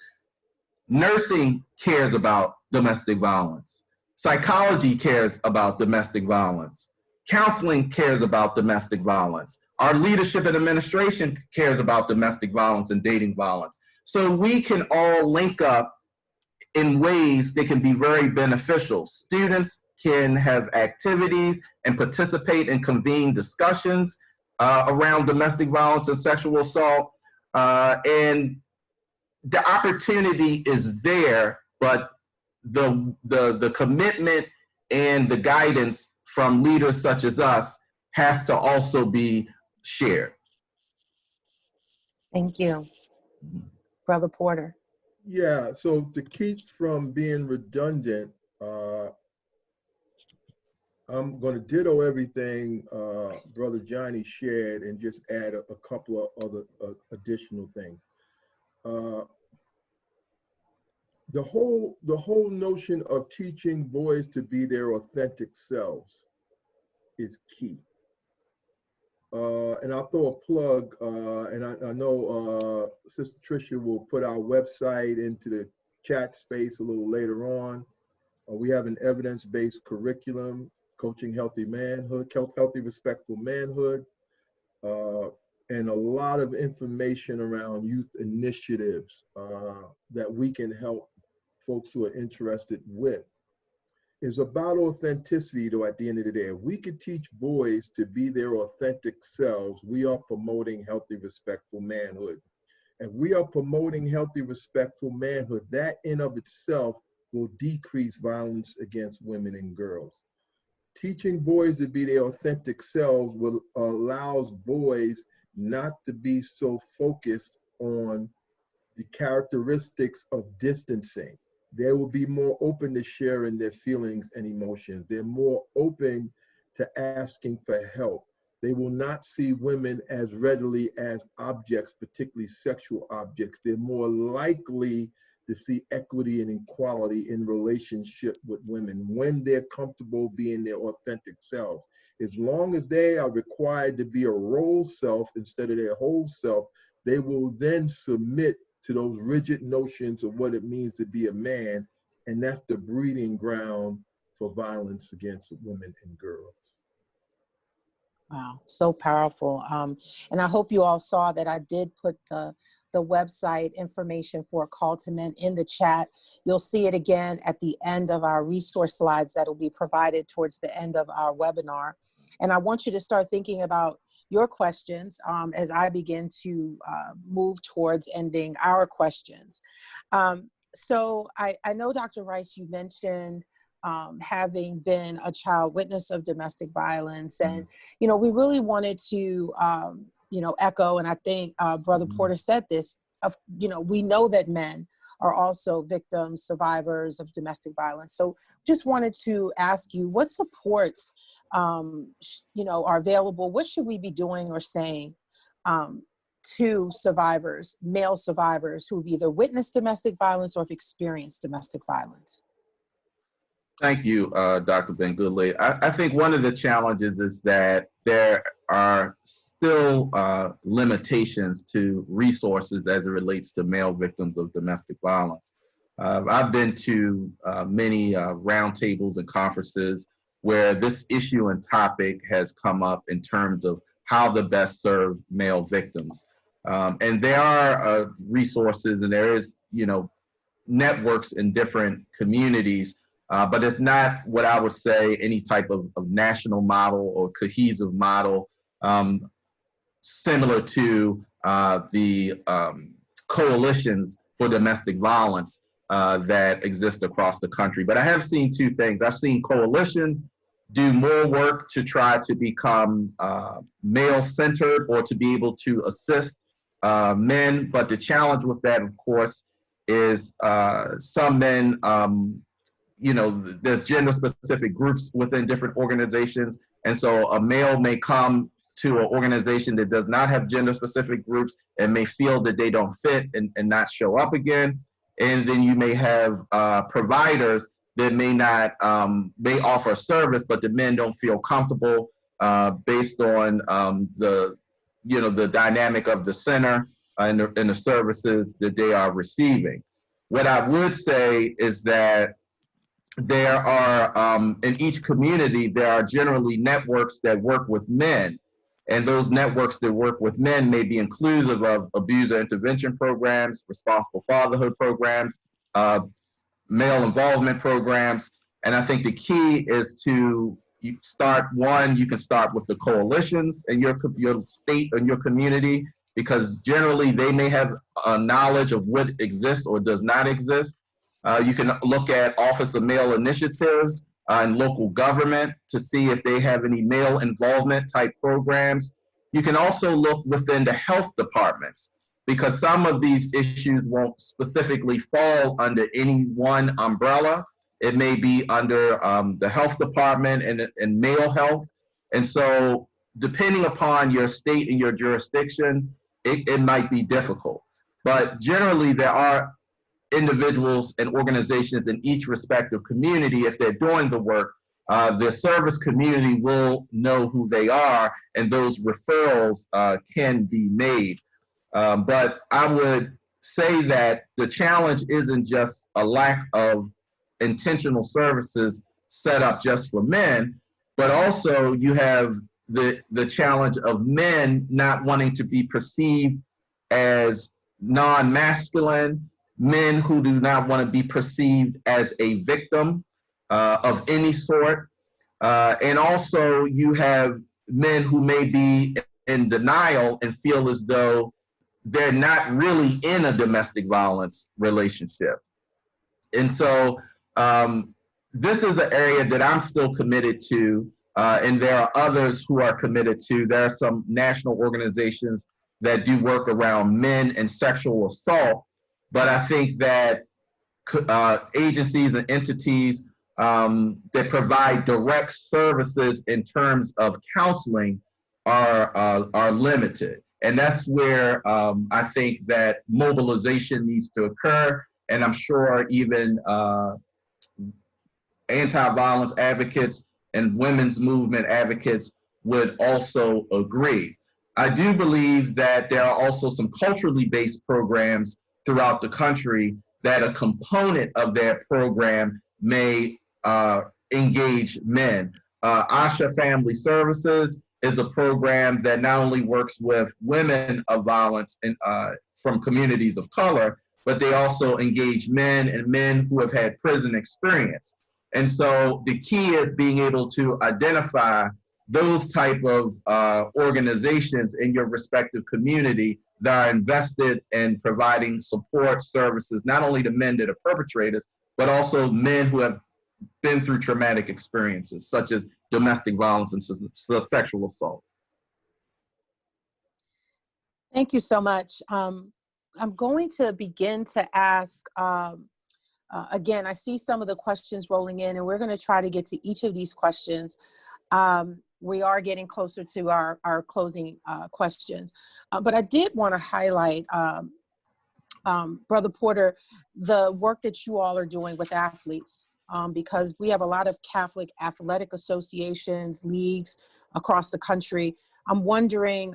nursing cares about domestic violence. Psychology cares about domestic violence. Counseling cares about domestic violence. Our leadership and administration cares about domestic violence and dating violence. So we can all link up in ways that can be very beneficial. Students can have activities and participate and convene discussions around domestic violence and sexual assault. And the opportunity is there, but the commitment and the guidance from leaders such as us has to also be shared. Thank you. Brother Porter. Yeah, so to keep from being redundant, I'm going to ditto everything Brother Johnny shared and just add a couple of other additional things. The whole notion of teaching boys to be their authentic selves is key. And I'll throw a plug, and I know Sister Tricia will put our website into the chat space a little later on. We have an evidence-based curriculum, Coaching Healthy Manhood, Healthy Respectful Manhood, and a lot of information around youth initiatives that we can help folks who are interested with. Is about authenticity, though, at the end of the day. If we could teach boys to be their authentic selves, we are promoting healthy, respectful manhood. If we are promoting healthy, respectful manhood, that in of itself will decrease violence against women and girls. Teaching boys to be their authentic selves will allows boys not to be so focused on the characteristics of distancing. They will be more open to sharing their feelings and emotions. They're more open to asking for help. They will not see women as readily as objects, particularly sexual objects. They're more likely to see equity and equality in relationship with women when they're comfortable being their authentic selves. As long as they are required to be a role self instead of their whole self, they will then submit to those rigid notions of what it means to be a man, and that's the breeding ground for violence against women and girls. Wow, so powerful. And I hope you all saw that I did put the website information for Call to Men in the chat. You'll see it again at the end of our resource slides that will be provided towards the end of our webinar. And I want you to start thinking about your questions as I begin to move towards ending our questions. So I know, Dr. Rice, you mentioned having been a child witness of domestic violence. And, you know, we really wanted to, you know, echo, and I think Brother Porter said this, you know, we know that men are also victims, survivors of domestic violence. So just wanted to ask you, what supports, you know, are available? What should we be doing or saying to survivors, male survivors who've either witnessed domestic violence or have experienced domestic violence? Thank you, Dr. Ben Goodley. I think one of the challenges is that there are still limitations to resources as it relates to male victims of domestic violence. I've been to many roundtables and conferences where this issue and topic has come up in terms of how to best serve male victims. And there are resources, and there is, networks in different communities, but it's not what I would say any type of national model or cohesive model, similar to the coalitions for domestic violence that exist across the country. But I have seen two things. I've seen coalitions do more work to try to become male-centered or to be able to assist men. But the challenge with that, of course, is some men, there's gender-specific groups within different organizations. And so a male may come to an organization that does not have gender-specific groups and may feel that they don't fit and not show up again. And then you may have providers that may not, may offer service, but the men don't feel comfortable based on the dynamic of the center and the services that they are receiving. What I would say is that there are, in each community, there are generally networks that work with men. And those networks that work with men may be inclusive of abuser intervention programs, responsible fatherhood programs, male involvement programs. And I think the key is to you can start with the coalitions in your state and your community, because generally they may have a knowledge of what exists or does not exist. You can look at Office of Male Initiatives and local government to see if they have any male involvement type programs. You can also look within the health departments, because some of these issues won't specifically fall under any one umbrella. It may be under the health department and male health. And so depending upon your state and your jurisdiction, it might be difficult. But generally there are individuals and organizations in each respective community. If they're doing the work, the service community will know who they are, and those referrals can be made. But I would say that the challenge isn't just a lack of intentional services set up just for men, but also you have the challenge of men not wanting to be perceived as non-masculine, men who do not want to be perceived as a victim of any sort. And also you have men who may be in denial and feel as though they're not really in a domestic violence relationship. And so this is an area that I'm still committed to, and there are others who are committed to. There are some national organizations that do work around men and sexual assault, but I think that agencies and entities that provide direct services in terms of counseling are limited. And that's where I think that mobilization needs to occur. And I'm sure even anti-violence advocates and women's movement advocates would also agree. I do believe that there are also some culturally based programs throughout the country that a component of their program may engage men. Asha Family Services is a program that not only works with women of violence from communities of color, but they also engage men and men who have had prison experience. And so the key is being able to identify those type of organizations in your respective community that are invested in providing support services, not only to men that are perpetrators, but also men who have been through traumatic experiences, such as domestic violence and sexual assault. Thank you so much. I'm going to begin to ask, again, I see some of the questions rolling in, and we're going to try to get to each of these questions. We are getting closer to our closing questions. But I did want to highlight, Brother Porter, the work that you all are doing with athletes, because we have a lot of Catholic athletic associations, leagues across the country. I'm wondering,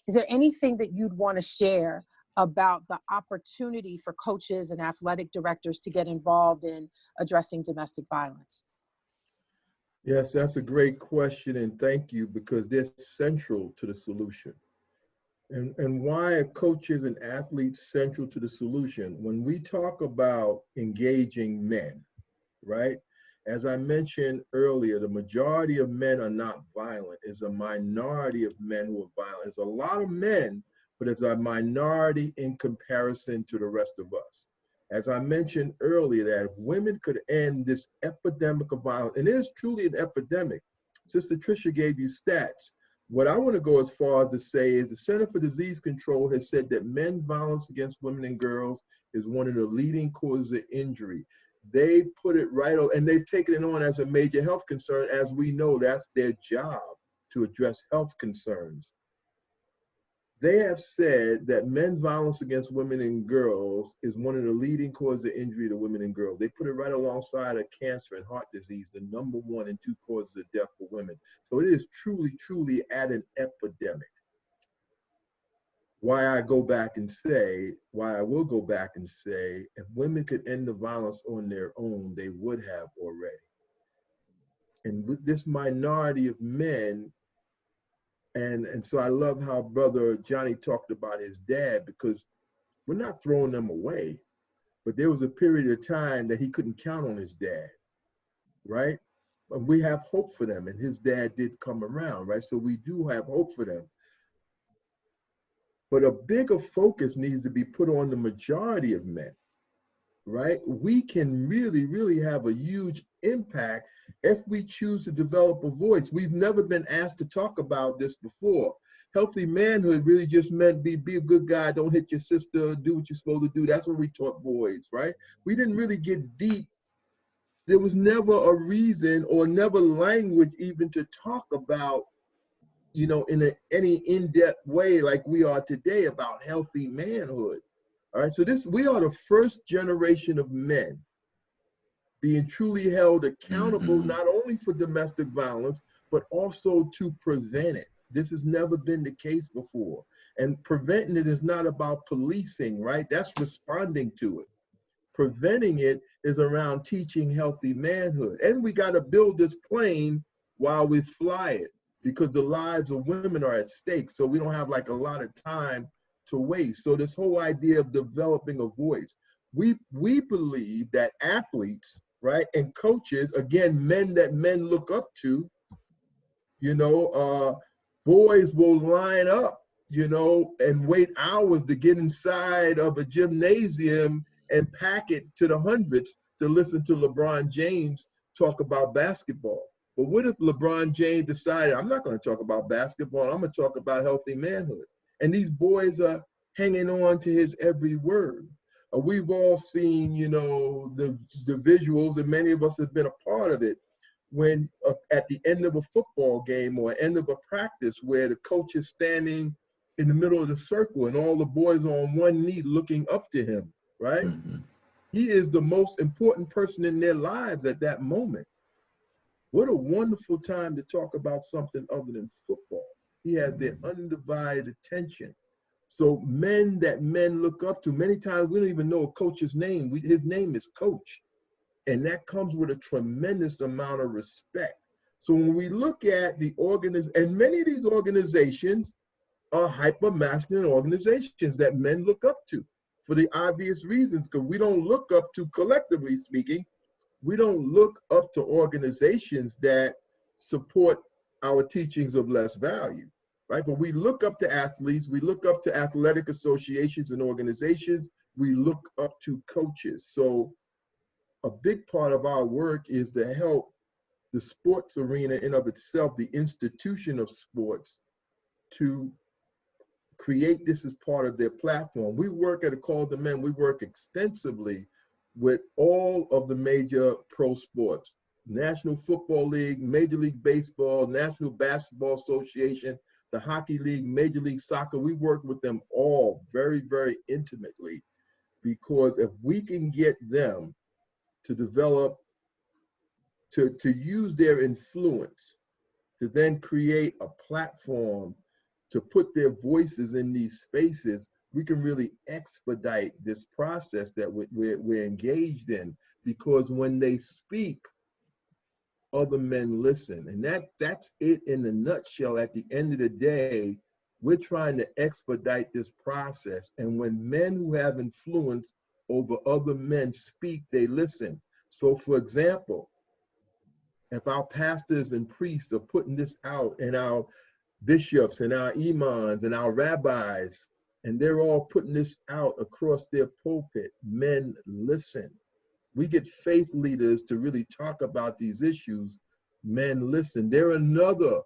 is there anything that you'd want to share about the opportunity for coaches and athletic directors to get involved in addressing domestic violence? Yes, that's a great question, and thank you, because they're central to the solution. And why are coaches and athletes central to the solution? When we talk about engaging men, right? As I mentioned earlier, the majority of men are not violent. It's a minority of men who are violent. It's a lot of men, but it's a minority in comparison to the rest of us. As I mentioned earlier, that if women could end this epidemic of violence, and it is truly an epidemic. Sister Tricia gave you stats. What I want to go as far as to say is the Center for Disease Control has said that men's violence against women and girls is one of the leading causes of injury. They put it right on, and they've taken it on as a major health concern. As we know, that's their job, to address health concerns. They have said that men's violence against women and girls is one of the leading causes of injury to women and girls. They put it right alongside of cancer and heart disease, the number 1 and 2 causes of death for women. So it is truly, truly at an epidemic. Why I will go back and say, if women could end the violence on their own, they would have already. And with this minority of men, and so I love how Brother Johnny talked about his dad, because we're not throwing them away, but there was a period of time that he couldn't count on his dad, right? But we have hope for them, and his dad did come around, right? So we do have hope for them. But a bigger focus needs to be put on the majority of men, right? We can really, really have a huge impact if we choose to develop a voice. We've never been asked to talk about this before. Healthy manhood really just meant be a good guy, don't hit your sister, do what you're supposed to do. That's what we taught boys, right? We didn't really get deep. There was never a reason or never language even to talk about, you know, in any in-depth way like we are today about healthy manhood. All right, so we are the first generation of men being truly held accountable, not only for domestic violence, but also to prevent it. This has never been the case before. And preventing it is not about policing, right? That's responding to it. Preventing it is around teaching healthy manhood. And we got to build this plane while we fly it, because the lives of women are at stake. So we don't have like a lot of time to waste. So this whole idea of developing a voice, we believe that athletes, right, and coaches, again, men that men look up to, you know, boys will line up, you know, and wait hours to get inside of a gymnasium and pack it to the hundreds to listen to LeBron James talk about basketball. But what if LeBron James decided, I'm not going to talk about basketball, I'm going to talk about healthy manhood? And these boys are hanging on to his every word. We've all seen, you know, the visuals, and many of us have been a part of it, when at the end of a football game or end of a practice where the coach is standing in the middle of the circle and all the boys are on one knee looking up to him, right? He is the most important person in their lives at that moment. What a wonderful time to talk about something other than football. He has their undivided attention. So men that men look up to, many times we don't even know a coach's name. His name is Coach. And that comes with a tremendous amount of respect. So when we look at the and many of these organizations are hyper-masculine organizations that men look up to for the obvious reasons, because we don't look up to, collectively speaking, we don't look up to organizations that support our teachings of less value, right? But we look up to athletes, we look up to athletic associations and organizations, we look up to coaches. So a big part of our work is to help the sports arena in of itself, the institution of sports, to create this as part of their platform. We work at A Call to Men, we work extensively with all of the major pro sports, National Football League, Major League Baseball, National Basketball Association, the Hockey League, Major League Soccer. We work with them all very, very intimately, because if we can get them to develop, to use their influence, to then create a platform to put their voices in these spaces, we can really expedite this process that we're engaged in. Because when they speak, other men listen. And that's it in a nutshell. At the end of the day, We're trying to expedite this process. And when men who have influence over other men speak, they listen. So for example, if our pastors and priests are putting this out, and our bishops and our imams and our rabbis, and they're all putting this out across their pulpit, men listen. We get faith leaders to really talk about these issues, men listen. They're another,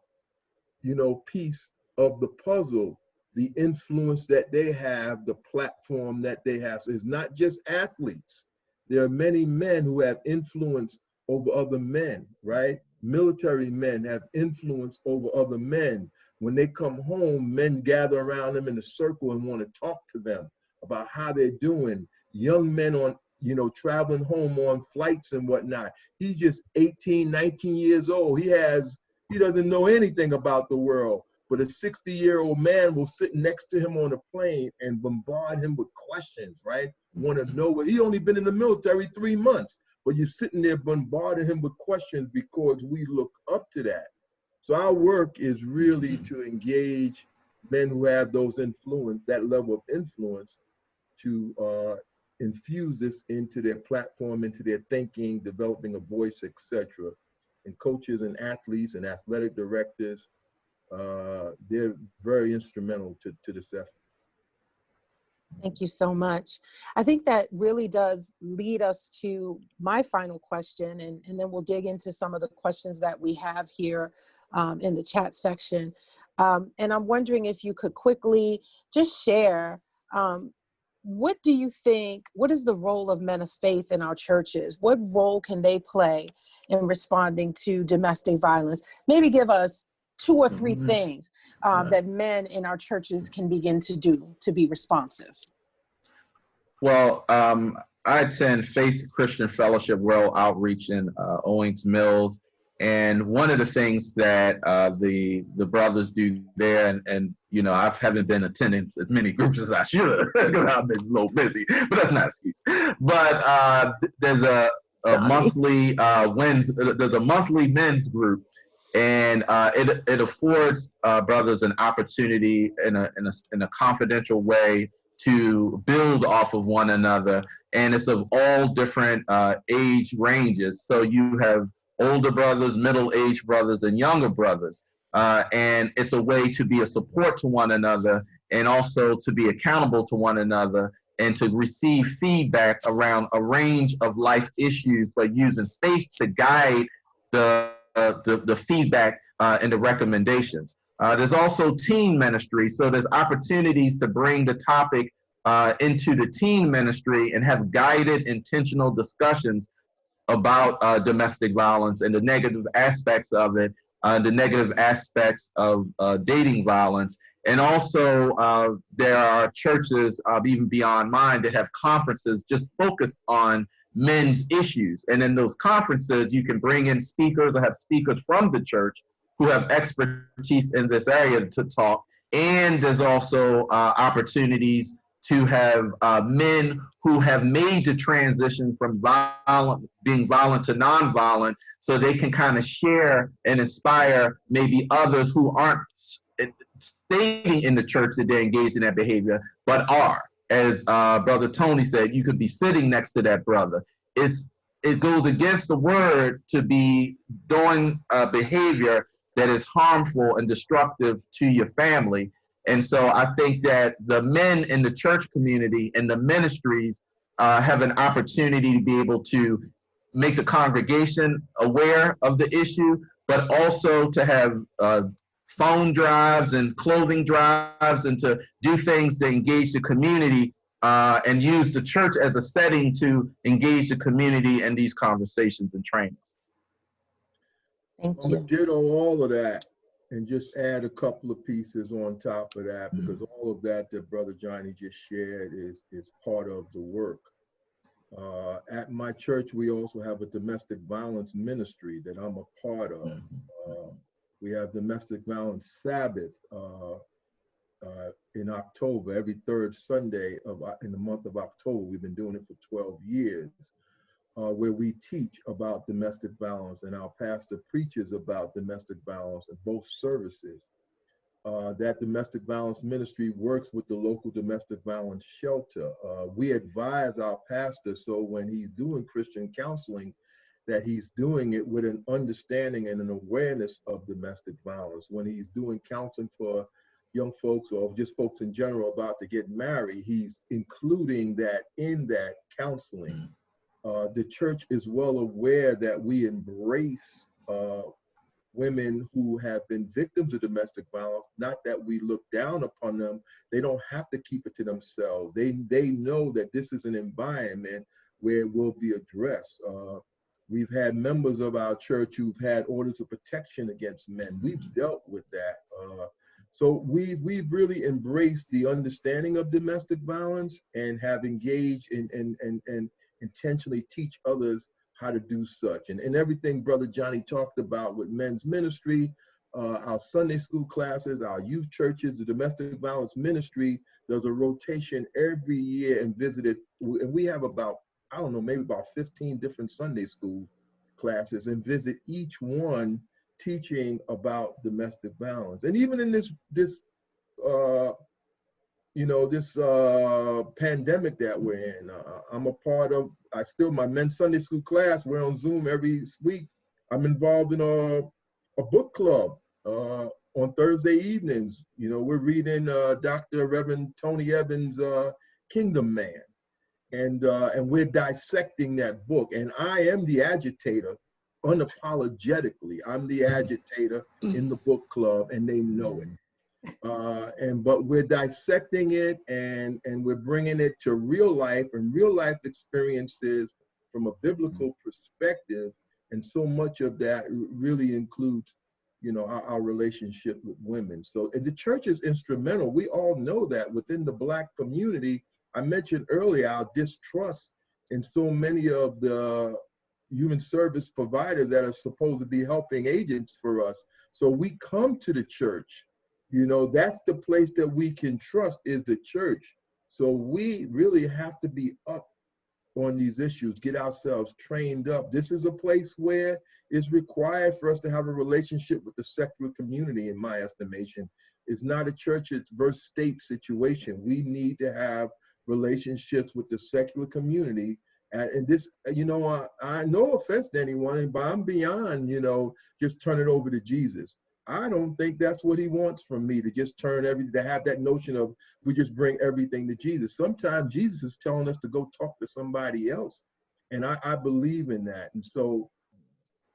piece of the puzzle, the influence that they have, the platform that they have. So it's not just athletes. There are many men who have influence over other men, right? Military men have influence over other men. When they come home, men gather around them in a circle and want to talk to them about how they're doing. Young men on, traveling home on flights and whatnot. He's just 18, 19 years old. He doesn't know anything about the world, but a 60-year-old man will sit next to him on a plane and bombard him with questions, right? Want to know what, he only been in the military 3 months, but you're sitting there bombarding him with questions because we look up to that. So our work is really to engage men who have that level of influence, to infuse this into their platform, into their thinking, developing a voice, etc. And coaches and athletes and athletic directors, they're very instrumental to this effort. Thank you so much. I think that really does lead us to my final question, and then we'll dig into some of the questions that we have here in the chat section. And I'm wondering if you could quickly just share, what do you think, what is the role of men of faith in our churches? What role can they play in responding to domestic violence? Maybe give us 2 or 3 things that men in our churches can begin to do to be responsive. Well, I attend Faith Christian Fellowship World Outreach in Owings Mills. And one of the things that the brothers do there, and I haven't been attending as many groups as I should because I've been a little busy, but that's not an excuse. But there's a monthly men's group, and it affords brothers an opportunity in a confidential way to build off of one another, and it's of all different age ranges. So you have older brothers, middle-aged brothers, and younger brothers. And it's a way to be a support to one another and also to be accountable to one another and to receive feedback around a range of life issues, but using faith to guide the feedback and the recommendations. There's also teen ministry. So there's opportunities to bring the topic into the teen ministry and have guided, intentional discussions about domestic violence and the negative aspects of it, the negative aspects of dating violence. And also there are churches, even beyond mine, that have conferences just focused on men's issues. And in those conferences, you can bring in speakers or have speakers from the church who have expertise in this area to talk. And there's also opportunities to have men who have made the transition from being violent to nonviolent, so they can kind of share and inspire maybe others who aren't staying in the church that they're engaged in that behavior, but are. As Brother Tony said, you could be sitting next to that brother. It goes against the word to be doing behavior that is harmful and destructive to your family. And so I think that the men in the church community and the ministries have an opportunity to be able to make the congregation aware of the issue, but also to have phone drives and clothing drives and to do things to engage the community and use the church as a setting to engage the community in these conversations and training. Thank I'm you. gonna ditto all of that and just add a couple of pieces on top of that, because all of that Brother Johnny just shared is part of the work. At my church, we also have a domestic violence ministry that I'm a part of. We have domestic violence Sabbath in October, every 3rd Sunday in the month of October. We've been doing it for 12 years, where we teach about domestic violence, and our pastor preaches about domestic violence in both services. that domestic violence ministry works with the local domestic violence shelter. We advise our pastor, so when he's doing Christian counseling, that he's doing it with an understanding and an awareness of domestic violence. When he's doing counseling for young folks or just folks in general about to get married, he's including that in that counseling. The church is well aware that we embrace women who have been victims of domestic violence, not that we look down upon them. They don't have to keep it to themselves. They know that this is an environment where it will be addressed. We've had members of our church who've had orders of protection against men. We've dealt with that. So we've really embraced the understanding of domestic violence and have engaged and intentionally teach others how to do such. And everything Brother Johnny talked about with men's ministry, our Sunday school classes, our youth churches, the domestic violence ministry does a rotation every year and visited. And we have about, I don't know, maybe about 15 different Sunday school classes and visit each one teaching about domestic violence. And even in this pandemic that we're in, I'm a part of, my men's Sunday school class, we're on Zoom every week. I'm involved in a book club on Thursday evenings. We're reading Dr. Reverend Tony Evans' Kingdom Man. And we're dissecting that book. And I am the agitator, unapologetically. I'm the agitator in the book club, and they know it. But we're dissecting it and we're bringing it to real life and real life experiences from a biblical perspective. And so much of that really includes, our relationship with women. So the church is instrumental. We all know that within the Black community. I mentioned earlier our distrust in so many of the human service providers that are supposed to be helping agents for us. So we come to the church. That's the place that we can trust, is the church. So we really have to be up on these issues, get ourselves trained up. This is a place where it's required for us to have a relationship with the secular community, in my estimation. It's not a church versus state situation. We need to have relationships with the secular community. And this, I no offense to anyone, but I'm beyond, just turn it over to Jesus. I don't think that's what he wants from me, to just turn everything, to have that notion of we just bring everything to Jesus. Sometimes Jesus is telling us to go talk to somebody else. And I believe in that. And so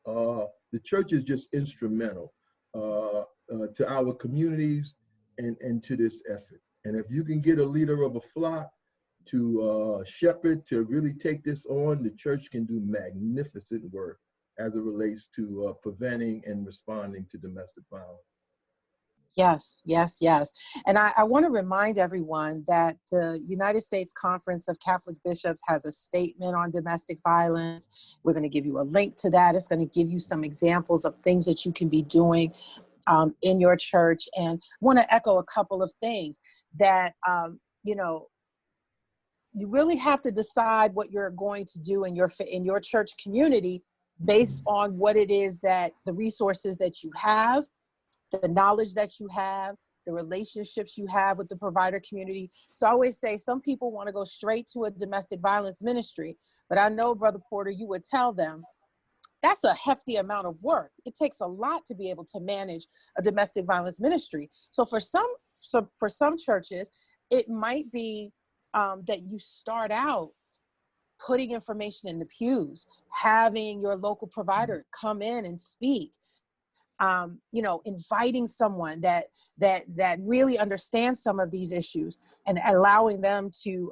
the church is just instrumental to our communities and to this effort. And if you can get a leader of a flock to shepherd, to really take this on, the church can do magnificent work as it relates to preventing and responding to domestic violence. Yes, yes, yes. And I want to remind everyone that the United States Conference of Catholic Bishops has a statement on domestic violence. We're going to give you a link to that. It's going to give you some examples of things that you can be doing in your church. And I want to echo a couple of things that, you really have to decide what you're going to do in your church community based on what it is, that the resources that you have, the knowledge that you have, the relationships you have with the provider community. So I always say some people want to go straight to a domestic violence ministry, but I know, Brother Porter, you would tell them that's a hefty amount of work. It takes a lot to be able to manage a domestic violence ministry. So for some churches, it might be that you start out putting information in the pews, having your local provider come in and speak, inviting someone that really understands some of these issues and allowing them to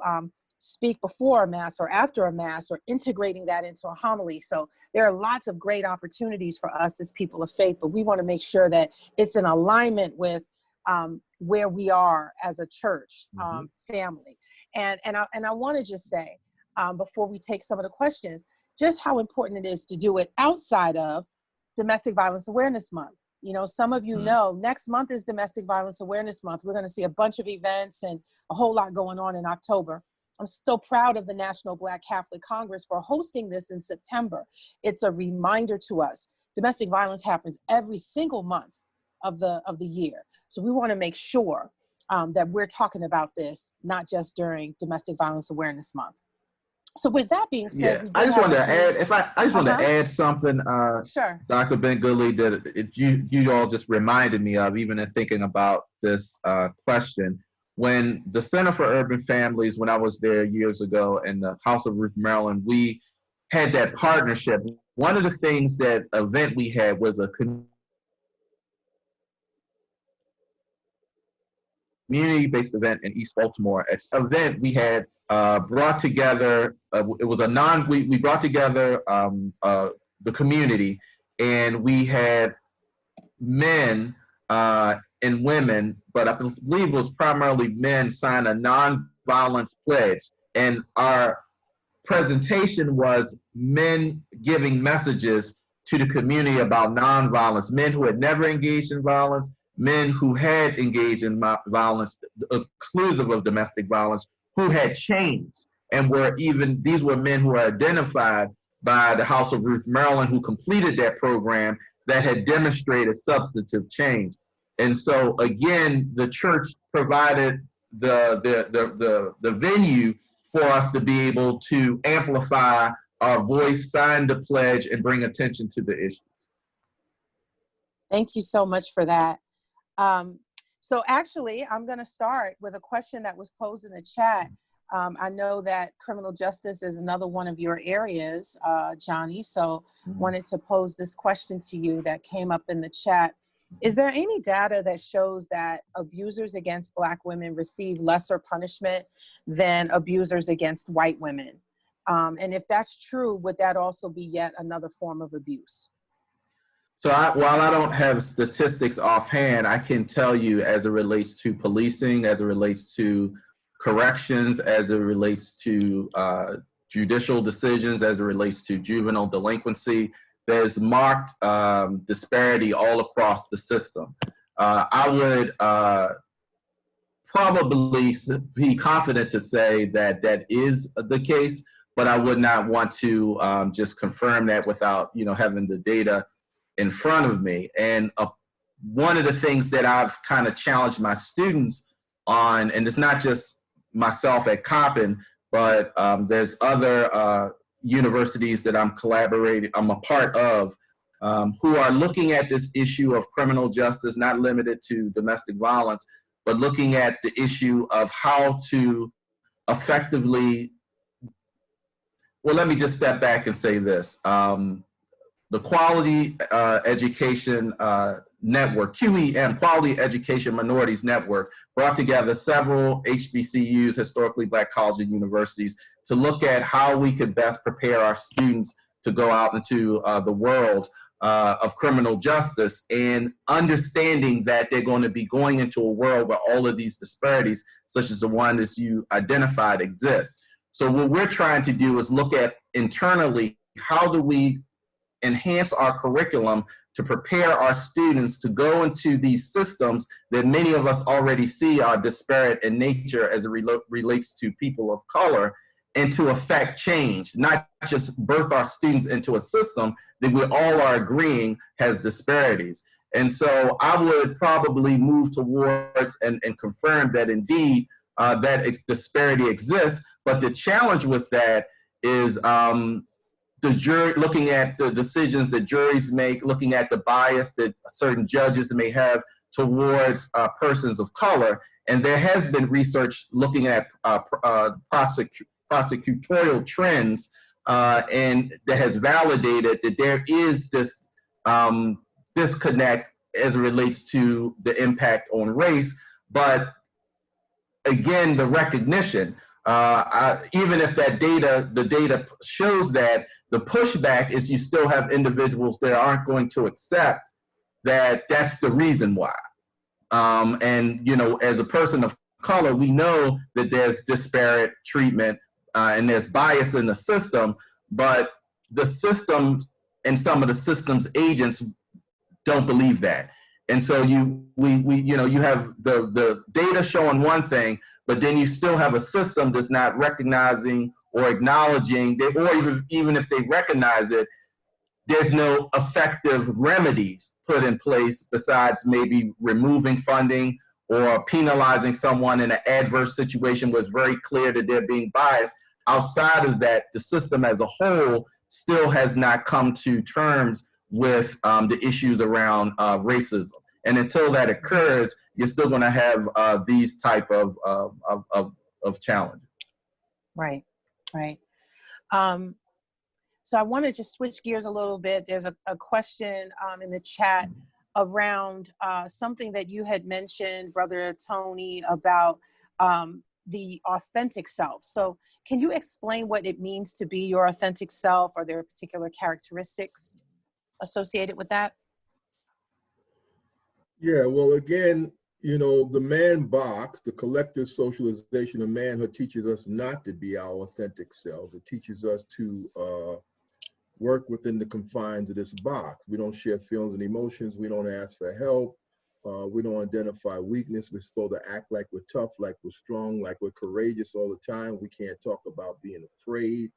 speak before a mass or after a mass, or integrating that into a homily. So there are lots of great opportunities for us as people of faith, but we want to make sure that it's in alignment with where we are as a church family. And I want to just say, before we take some of the questions, just how important it is to do it outside of Domestic Violence Awareness Month. Some of you know, next month is Domestic Violence Awareness Month. We're going to see a bunch of events and a whole lot going on in October. I'm so proud of the National Black Catholic Congress for hosting this in September. It's a reminder to us. Domestic violence happens every single month of the year. So we want to make sure that we're talking about this, not just during Domestic Violence Awareness Month. So with that being said, yeah, I just wanted to add, I just wanted to add something, sure, Dr. Ben Goodley, that you all just reminded me of, even in thinking about this question. When the Center for Urban Families, when I was there years ago, and the House of Ruth Maryland, we had that partnership. One of the things that event we had was a community-based event in East Baltimore. At this event, we had brought together, it was we brought together the community, and we had men and women, but I believe it was primarily men, sign a non-violence pledge. And our presentation was men giving messages to the community about non-violence, men who had never engaged in violence, men who had engaged in violence, inclusive of domestic violence, who had changed and these were men who were identified by the House of Ruth Maryland, who completed that program, that had demonstrated substantive change. And so again, the church provided the venue for us to be able to amplify our voice, sign the pledge, and bring attention to the issue. Thank you so much for that. So actually, I'm going to start with a question that was posed in the chat. I know that criminal justice is another one of your areas, Johnny, so wanted to pose this question to you that came up in the chat. Is there any data that shows that abusers against Black women receive lesser punishment than abusers against white women? And if that's true, would that also be yet another form of abuse? So while I don't have statistics offhand, I can tell you, as it relates to policing, as it relates to corrections, as it relates to judicial decisions, as it relates to juvenile delinquency, there's marked disparity all across the system. I would probably be confident to say that that is the case, but I would not want to just confirm that without having the data in front of me. And one of the things that I've kind of challenged my students on, and it's not just myself at Coppin, but there's other universities that I'm a part of, who are looking at this issue of criminal justice, not limited to domestic violence, but looking at the issue of how to effectively, well, let me just step back and say this. The Quality Education Network, QEM, Quality Education Minorities Network, brought together several HBCUs, historically Black colleges and universities, to look at how we could best prepare our students to go out into the world of criminal justice, and understanding that they're going to be going into a world where all of these disparities, such as the one that you identified, exist. So what we're trying to do is look at internally, how do we enhance our curriculum to prepare our students to go into these systems that many of us already see are disparate in nature as it relates to people of color, and to affect change, not just birth our students into a system that we all are agreeing has disparities. And so I would probably move towards and confirm that indeed that disparity exists, but the challenge with that is the jury, looking at the decisions that juries make, looking at the bias that certain judges may have towards persons of color. And there has been research looking at prosecutorial trends, and that has validated that there is this disconnect as it relates to the impact on race. But again, the recognition, even if the data shows that, the pushback is you still have individuals that aren't going to accept that that's the reason why. And as a person of color, we know that there's disparate treatment and there's bias in the system, but the system and some of the system's agents don't believe that. And so you have the data showing one thing, but then you still have a system that's not recognizing or acknowledging that, or even if they recognize it, there's no effective remedies put in place besides maybe removing funding or penalizing someone in an adverse situation where it's very clear that they're being biased. Outside of that, the system as a whole still has not come to terms with the issues around racism. And until that occurs, you're still going to have these type of challenges. Right, right. So I want to just switch gears a little bit. There's a question in the chat around something that you had mentioned, Brother Tony, about the authentic self. So can you explain what it means to be your authentic self? Are there particular characteristics associated with that? Yeah, well, again, you know, the man box, the collective socialization of manhood teaches us not to be our authentic selves. It teaches us to work within the confines of this box. We don't share feelings and emotions. We don't ask for help. We don't identify weakness. We're supposed to act like we're tough, like we're strong, like we're courageous all the time. We can't talk about being afraid.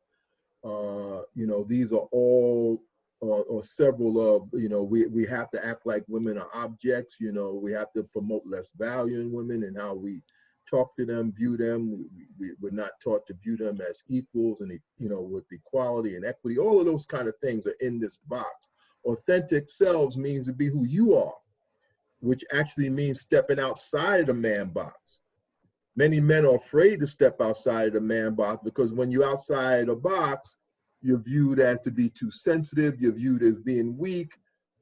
You know, these are all or several of, you know, we have to act like women are objects. You know, we have to promote less value in women and how we talk to them, view them. We're not taught to view them as equals and, you know, with equality and equity. All of those kind of things are in this box. Authentic selves means to be who you are, which actually means stepping outside of the man box. Many men are afraid to step outside of the man box because when you're outside the box, you're viewed as to be too sensitive, you're viewed as being weak.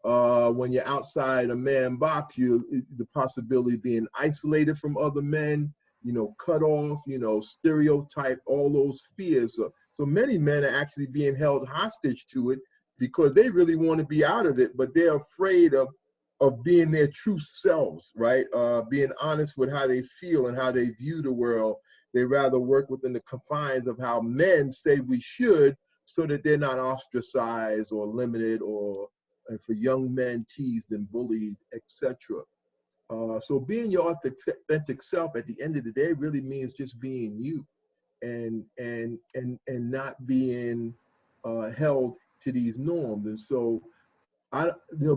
When you're outside a man box, the possibility of being isolated from other men, you know, cut off, you know, stereotype, all those fears. So many men are actually being held hostage to it because they really want to be out of it, but they're afraid of being their true selves, right? Being honest with how they feel and how they view the world. They rather work within the confines of how men say we should so that they're not ostracized or limited or for young men teased and bullied, etc. So being your authentic self at the end of the day really means just being you and not being held to these norms. And so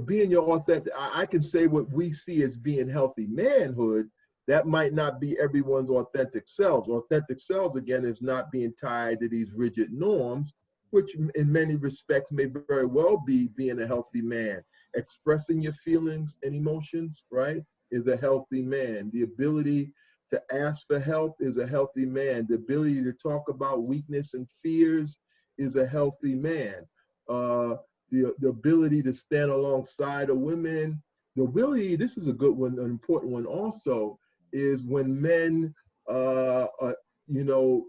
being your authentic, I can say what we see as being healthy manhood, that might not be everyone's authentic selves. Authentic selves, again, is not being tied to these rigid norms, which in many respects may very well be being a healthy man. Expressing your feelings and emotions, right, is a healthy man. The ability to ask for help is a healthy man. The ability to talk about weakness and fears is a healthy man. The ability to stand alongside of women, the ability, this is a good one, an important one also, is when men, you know,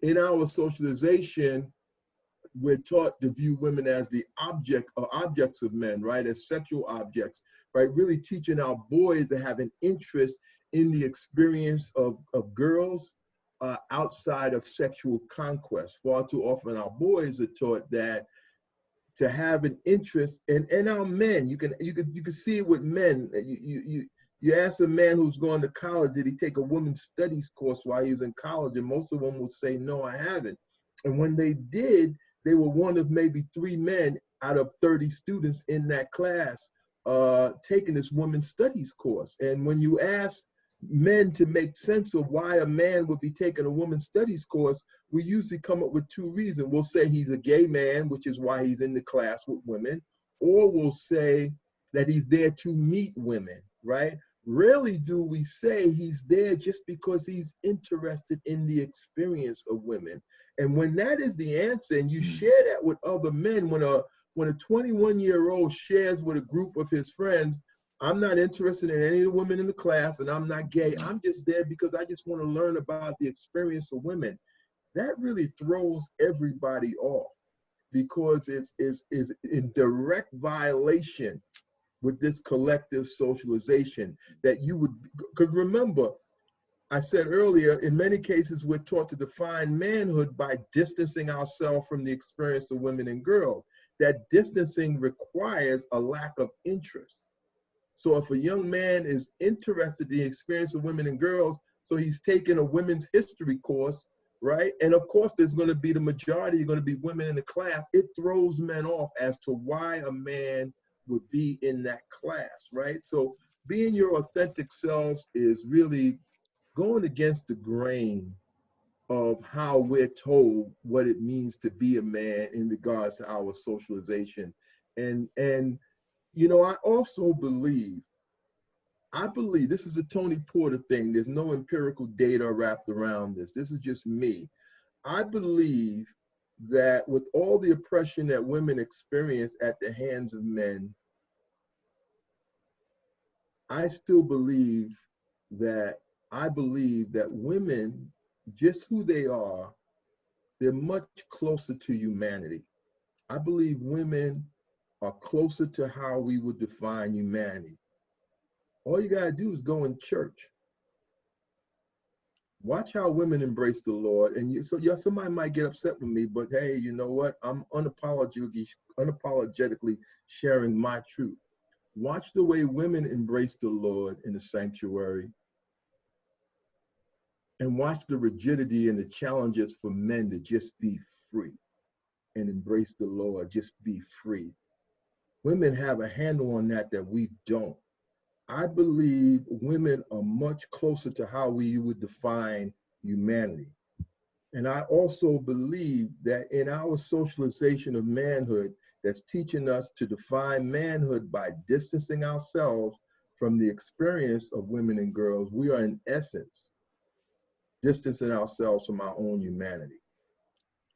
in our socialization, we're taught to view women as the object or objects of men, right, as sexual objects, right, really teaching our boys to have an interest in the experience of girls outside of sexual conquest. Far too often our boys are taught that to have an interest in our men. You can see it with men. You ask a man who's going to college, did he take a women's studies course while he was in college? And most of them will say, no, I haven't. And when they did, they were one of maybe 3 men out of 30 students in that class taking this women's studies course. And when you ask men to make sense of why a man would be taking a women's studies course, we usually come up with 2 reasons. We'll say he's a gay man, which is why he's in the class with women, or we'll say that he's there to meet women, right? Rarely do we say he's there just because he's interested in the experience of women. And when that is the answer, and you share that with other men, when a 21-year-old shares with a group of his friends, I'm not interested in any of the women in the class, and I'm not gay. I'm just there because I just want to learn about the experience of women. That really throws everybody off because it's in direct violation with this collective socialization that you would, because remember, I said earlier, in many cases, we're taught to define manhood by distancing ourselves from the experience of women and girls. That distancing requires a lack of interest. So if a young man is interested in the experience of women and girls, so he's taking a women's history course, right? And of course, there's going to be the majority are going to be women in the class. It throws men off as to why a man would be in that class, right? So being your authentic selves is really going against the grain of how we're told what it means to be a man in regards to our socialization. And you know, I believe this is a Tony Porter thing. There's no empirical data wrapped around this. This is just me. I believe that with all the oppression that women experience at the hands of men, I still believe that women, just who they are, they're much closer to humanity. I believe women are closer to how we would define humanity. All you gotta do is go in church. Watch how women embrace the Lord. And somebody might get upset with me, but hey, you know what? I'm unapologetically sharing my truth. Watch the way women embrace the Lord in the sanctuary, and watch the rigidity and the challenges for men to just be free and embrace the Lord, just be free. Women have a handle on that we don't. I believe women are much closer to how we would define humanity. And I also believe that in our socialization of manhood, that's teaching us to define manhood by distancing ourselves from the experience of women and girls, we are in essence distancing ourselves from our own humanity.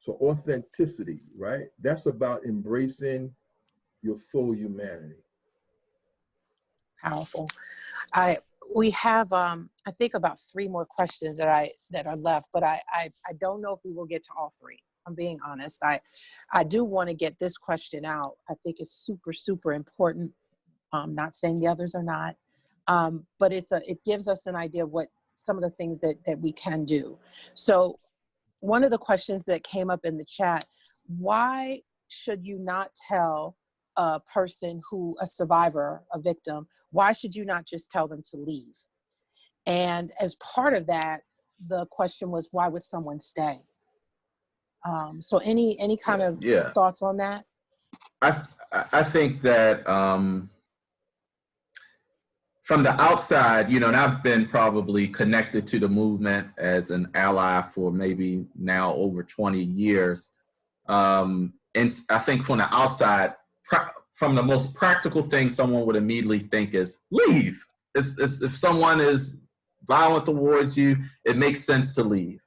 So authenticity, right? That's about embracing your full humanity. Powerful. We have I think about 3 more questions that are left, but I don't know if we will get to all 3. I'm being honest. I do want to get this question out. I think it's super, super important. Not saying the others are not, but it gives us an idea of what some of the things that we can do. So one of the questions that came up in the chat, why should you not tell a person a survivor, a victim, why should you not just tell them to leave? And as part of that, the question was, why would someone stay? So any kind of thoughts on that? I think that from the outside, you know, and I've been probably connected to the movement as an ally for maybe now over 20 years. And I think from the outside, from the most practical thing someone would immediately think is leave. If someone is violent towards you, it makes sense to leave.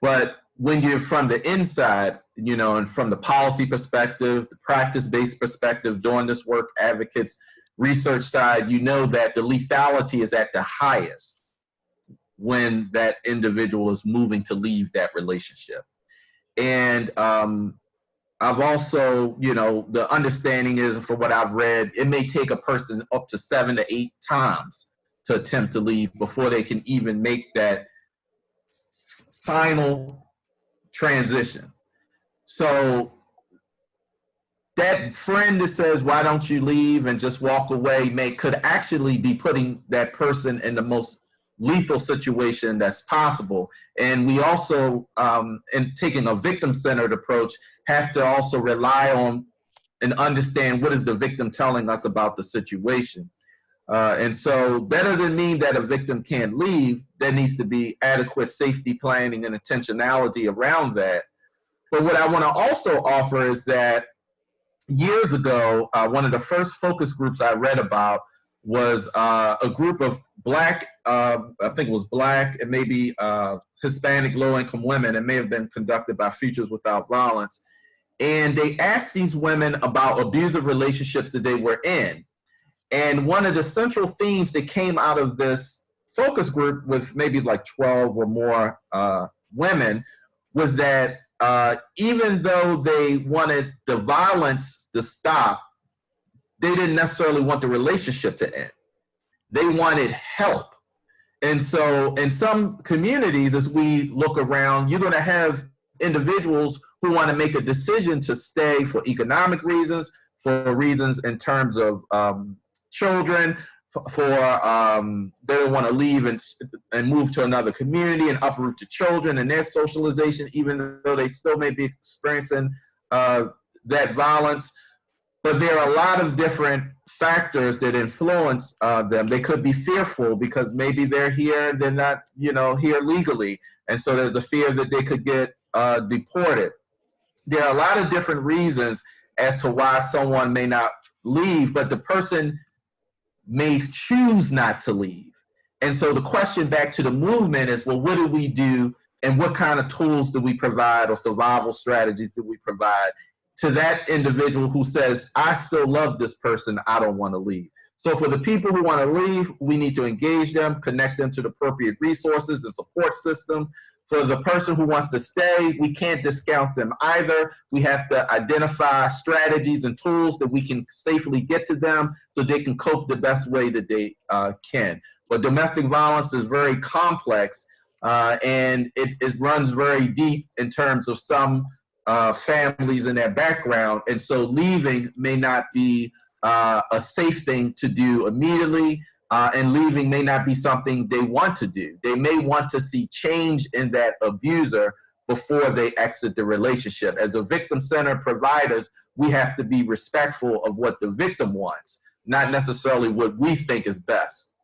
But when you're from the inside, you know, and from the policy perspective, the practice-based perspective, doing this work, advocates, research side, you know that the lethality is at the highest when that individual is moving to leave that relationship. And I've also, you know, the understanding is, from what I've read, it may take a person up to 7 to 8 times to attempt to leave before they can even make that final transition. So that friend that says, why don't you leave and just walk away, could actually be putting that person in the most lethal situation that's possible. And we also, in taking a victim-centered approach, have to also rely on and understand what is the victim telling us about the situation. And so that doesn't mean that a victim can't leave. There needs to be adequate safety planning and intentionality around that. But what I want to also offer is that years ago, one of the first focus groups I read about was a group of Black, I think it was Black and maybe Hispanic low-income women. It may have been conducted by Futures Without Violence. And they asked these women about abusive relationships that they were in. And one of the central themes that came out of this focus group with maybe like 12 or more women was that even though they wanted the violence to stop, they didn't necessarily want the relationship to end. They wanted help. And so in some communities, as we look around, you're going to have individuals who want to make a decision to stay for economic reasons, for reasons in terms of children, they don't want to leave and move to another community and uproot the children and their socialization, even though they still may be experiencing that violence. But there are a lot of different factors that influence them. They could be fearful because maybe they're here, they're not, here legally. And so there's a fear that they could get deported. There are a lot of different reasons as to why someone may not leave, but the person may choose not to leave. And so the question back to the movement is, well, what do we do and what kind of tools do we provide or survival strategies do we provide to that individual who says, I still love this person, I don't want to leave. So for the people who want to leave, we need to engage them, connect them to the appropriate resources and support system. For the person who wants to stay, we can't discount them either. We have to identify strategies and tools that we can safely get to them so they can cope the best way that they can. But domestic violence is very complex and it runs very deep in terms of some families and their background. And so leaving may not be a safe thing to do immediately. And leaving may not be something they want to do. They may want to see change in that abuser before they exit the relationship. As the victim-centered providers, we have to be respectful of what the victim wants, not necessarily what we think is best.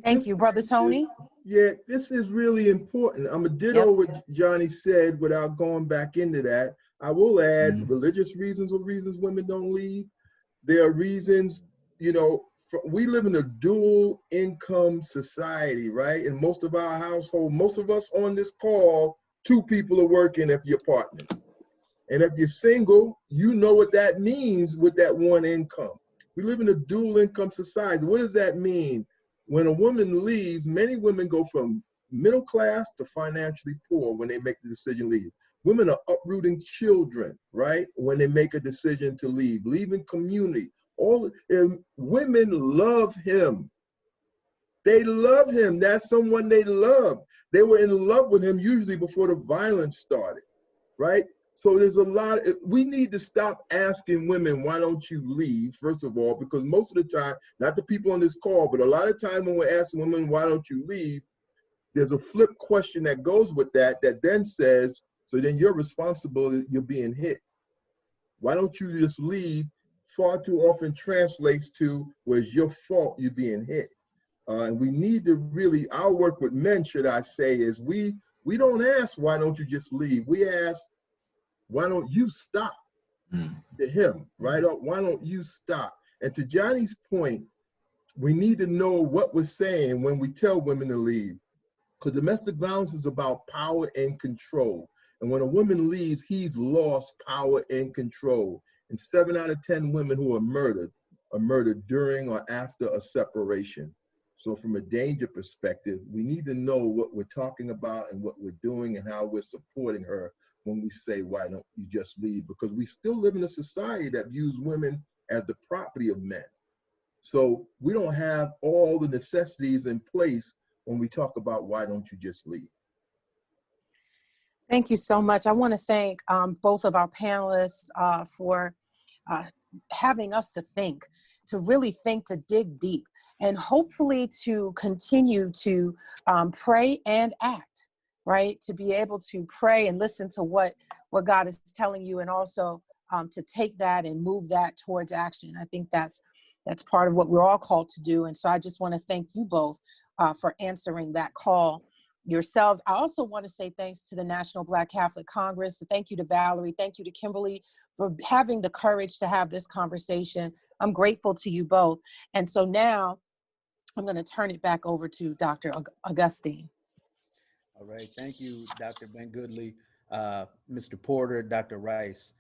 Thank you, Brother Tony. Yeah, this is really important. I'm a ditto what Johnny said without going back into that. I will add religious reasons or reasons women don't leave. There are reasons, we live in a dual income society, right? In most of our household, most of us on this call, 2 people are working if you're partners. And if you're single, you know what that means with that one income. We live in a dual income society. What does that mean? When a woman leaves, many women go from middle class to financially poor when they make the decision to leave. Women are uprooting children, right? When they make a decision to leave, leaving community. Women love him. They love him. That's someone they love. They were in love with him usually before the violence started, right? So there's we need to stop asking women, why don't you leave, first of all, because most of the time, not the people on this call, but a lot of time when we're asking women, why don't you leave, there's a flip question that goes with that then says, so then you're responsible, you're being hit. Why don't you just leave? Far too often translates to, well, it's your fault you're being hit. And we need to really, our work with men, should I say, is we don't ask, why don't you just leave? We ask, why don't you stop? To him, right? Why don't you stop? And to Johnny's point, we need to know what we're saying when we tell women to leave. Because domestic violence is about power and control. And when a woman leaves, he's lost power and control. And 7 out of 10 women who are murdered during or after a separation. So from a danger perspective, we need to know what we're talking about and what we're doing and how we're supporting her when we say, why don't you just leave? Because we still live in a society that views women as the property of men. So we don't have all the necessities in place when we talk about why don't you just leave. Thank you so much. I want to thank both of our panelists for having us to think, to really think, to dig deep, and hopefully to continue to pray and act, right? To be able to pray and listen to what God is telling you, and also to take that and move that towards action. I think that's part of what we're all called to do. And so I just want to thank you both for answering that call yourselves. I also want to say thanks to the National Black Catholic Congress. Thank you to Valerie. Thank you to Kimberly for having the courage to have this conversation. I'm grateful to you both. And so now I'm going to turn it back over to Dr. Augustine. All right. Thank you, Dr. Ben Goodley, Mr. Porter, Dr. Rice.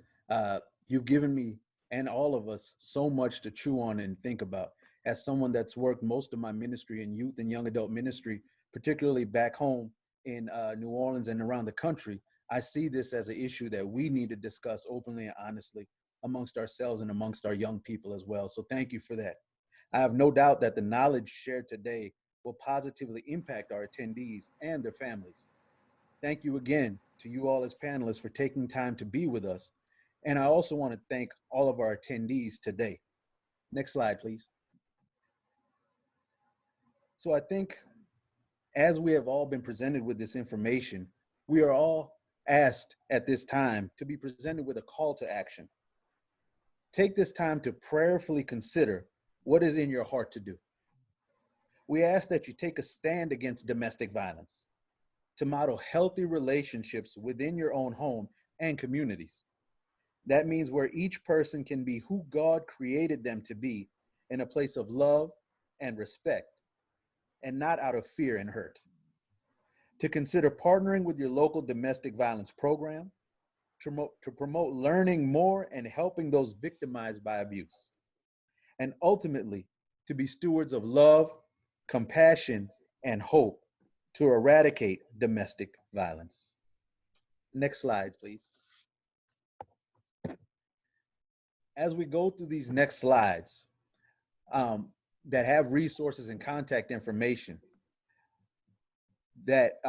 You've given me and all of us so much to chew on and think about. As someone that's worked most of my ministry in youth and young adult ministry, particularly back home in New Orleans and around the country, I see this as an issue that we need to discuss openly and honestly amongst ourselves and amongst our young people as well. So thank you for that. I have no doubt that the knowledge shared today will positively impact our attendees and their families. Thank you again to you all as panelists for taking time to be with us. And I also want to thank all of our attendees today. Next slide, please. So I think as we have all been presented with this information, we are all asked at this time to be presented with a call to action. Take this time to prayerfully consider what is in your heart to do. We ask that you take a stand against domestic violence, to model healthy relationships within your own home and communities. That means where each person can be who God created them to be, in a place of love and respect, and not out of fear and hurt. To consider partnering with your local domestic violence program, to promote learning more and helping those victimized by abuse. And ultimately, to be stewards of love, compassion, and hope to eradicate domestic violence. Next slide, please. As we go through these next slides that have resources and contact information that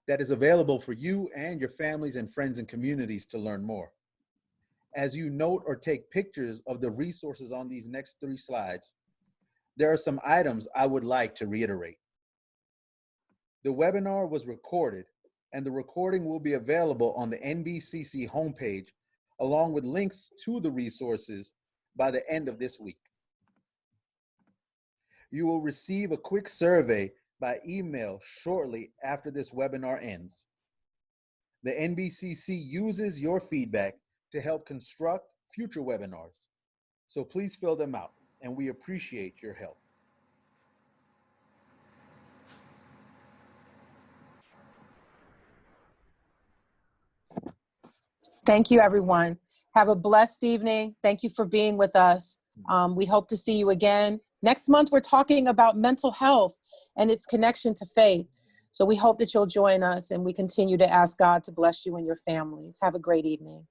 is available for you and your families and friends and communities to learn more. As you note or take pictures of the resources on these next 3 slides, there are some items I would like to reiterate. The webinar was recorded, and the recording will be available on the NBCC homepage, along with links to the resources by the end of this week. You will receive a quick survey by email shortly after this webinar ends. The NBCC uses your feedback to help construct future webinars, so please fill them out, and we appreciate your help. Thank you, everyone. Have a blessed evening. Thank you for being with us. We hope to see you again. Next month, we're talking about mental health and its connection to faith. So we hope that you'll join us, and we continue to ask God to bless you and your families. Have a great evening.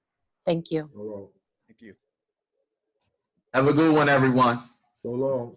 Thank you. So long. Thank you. Have a good one, everyone. So long.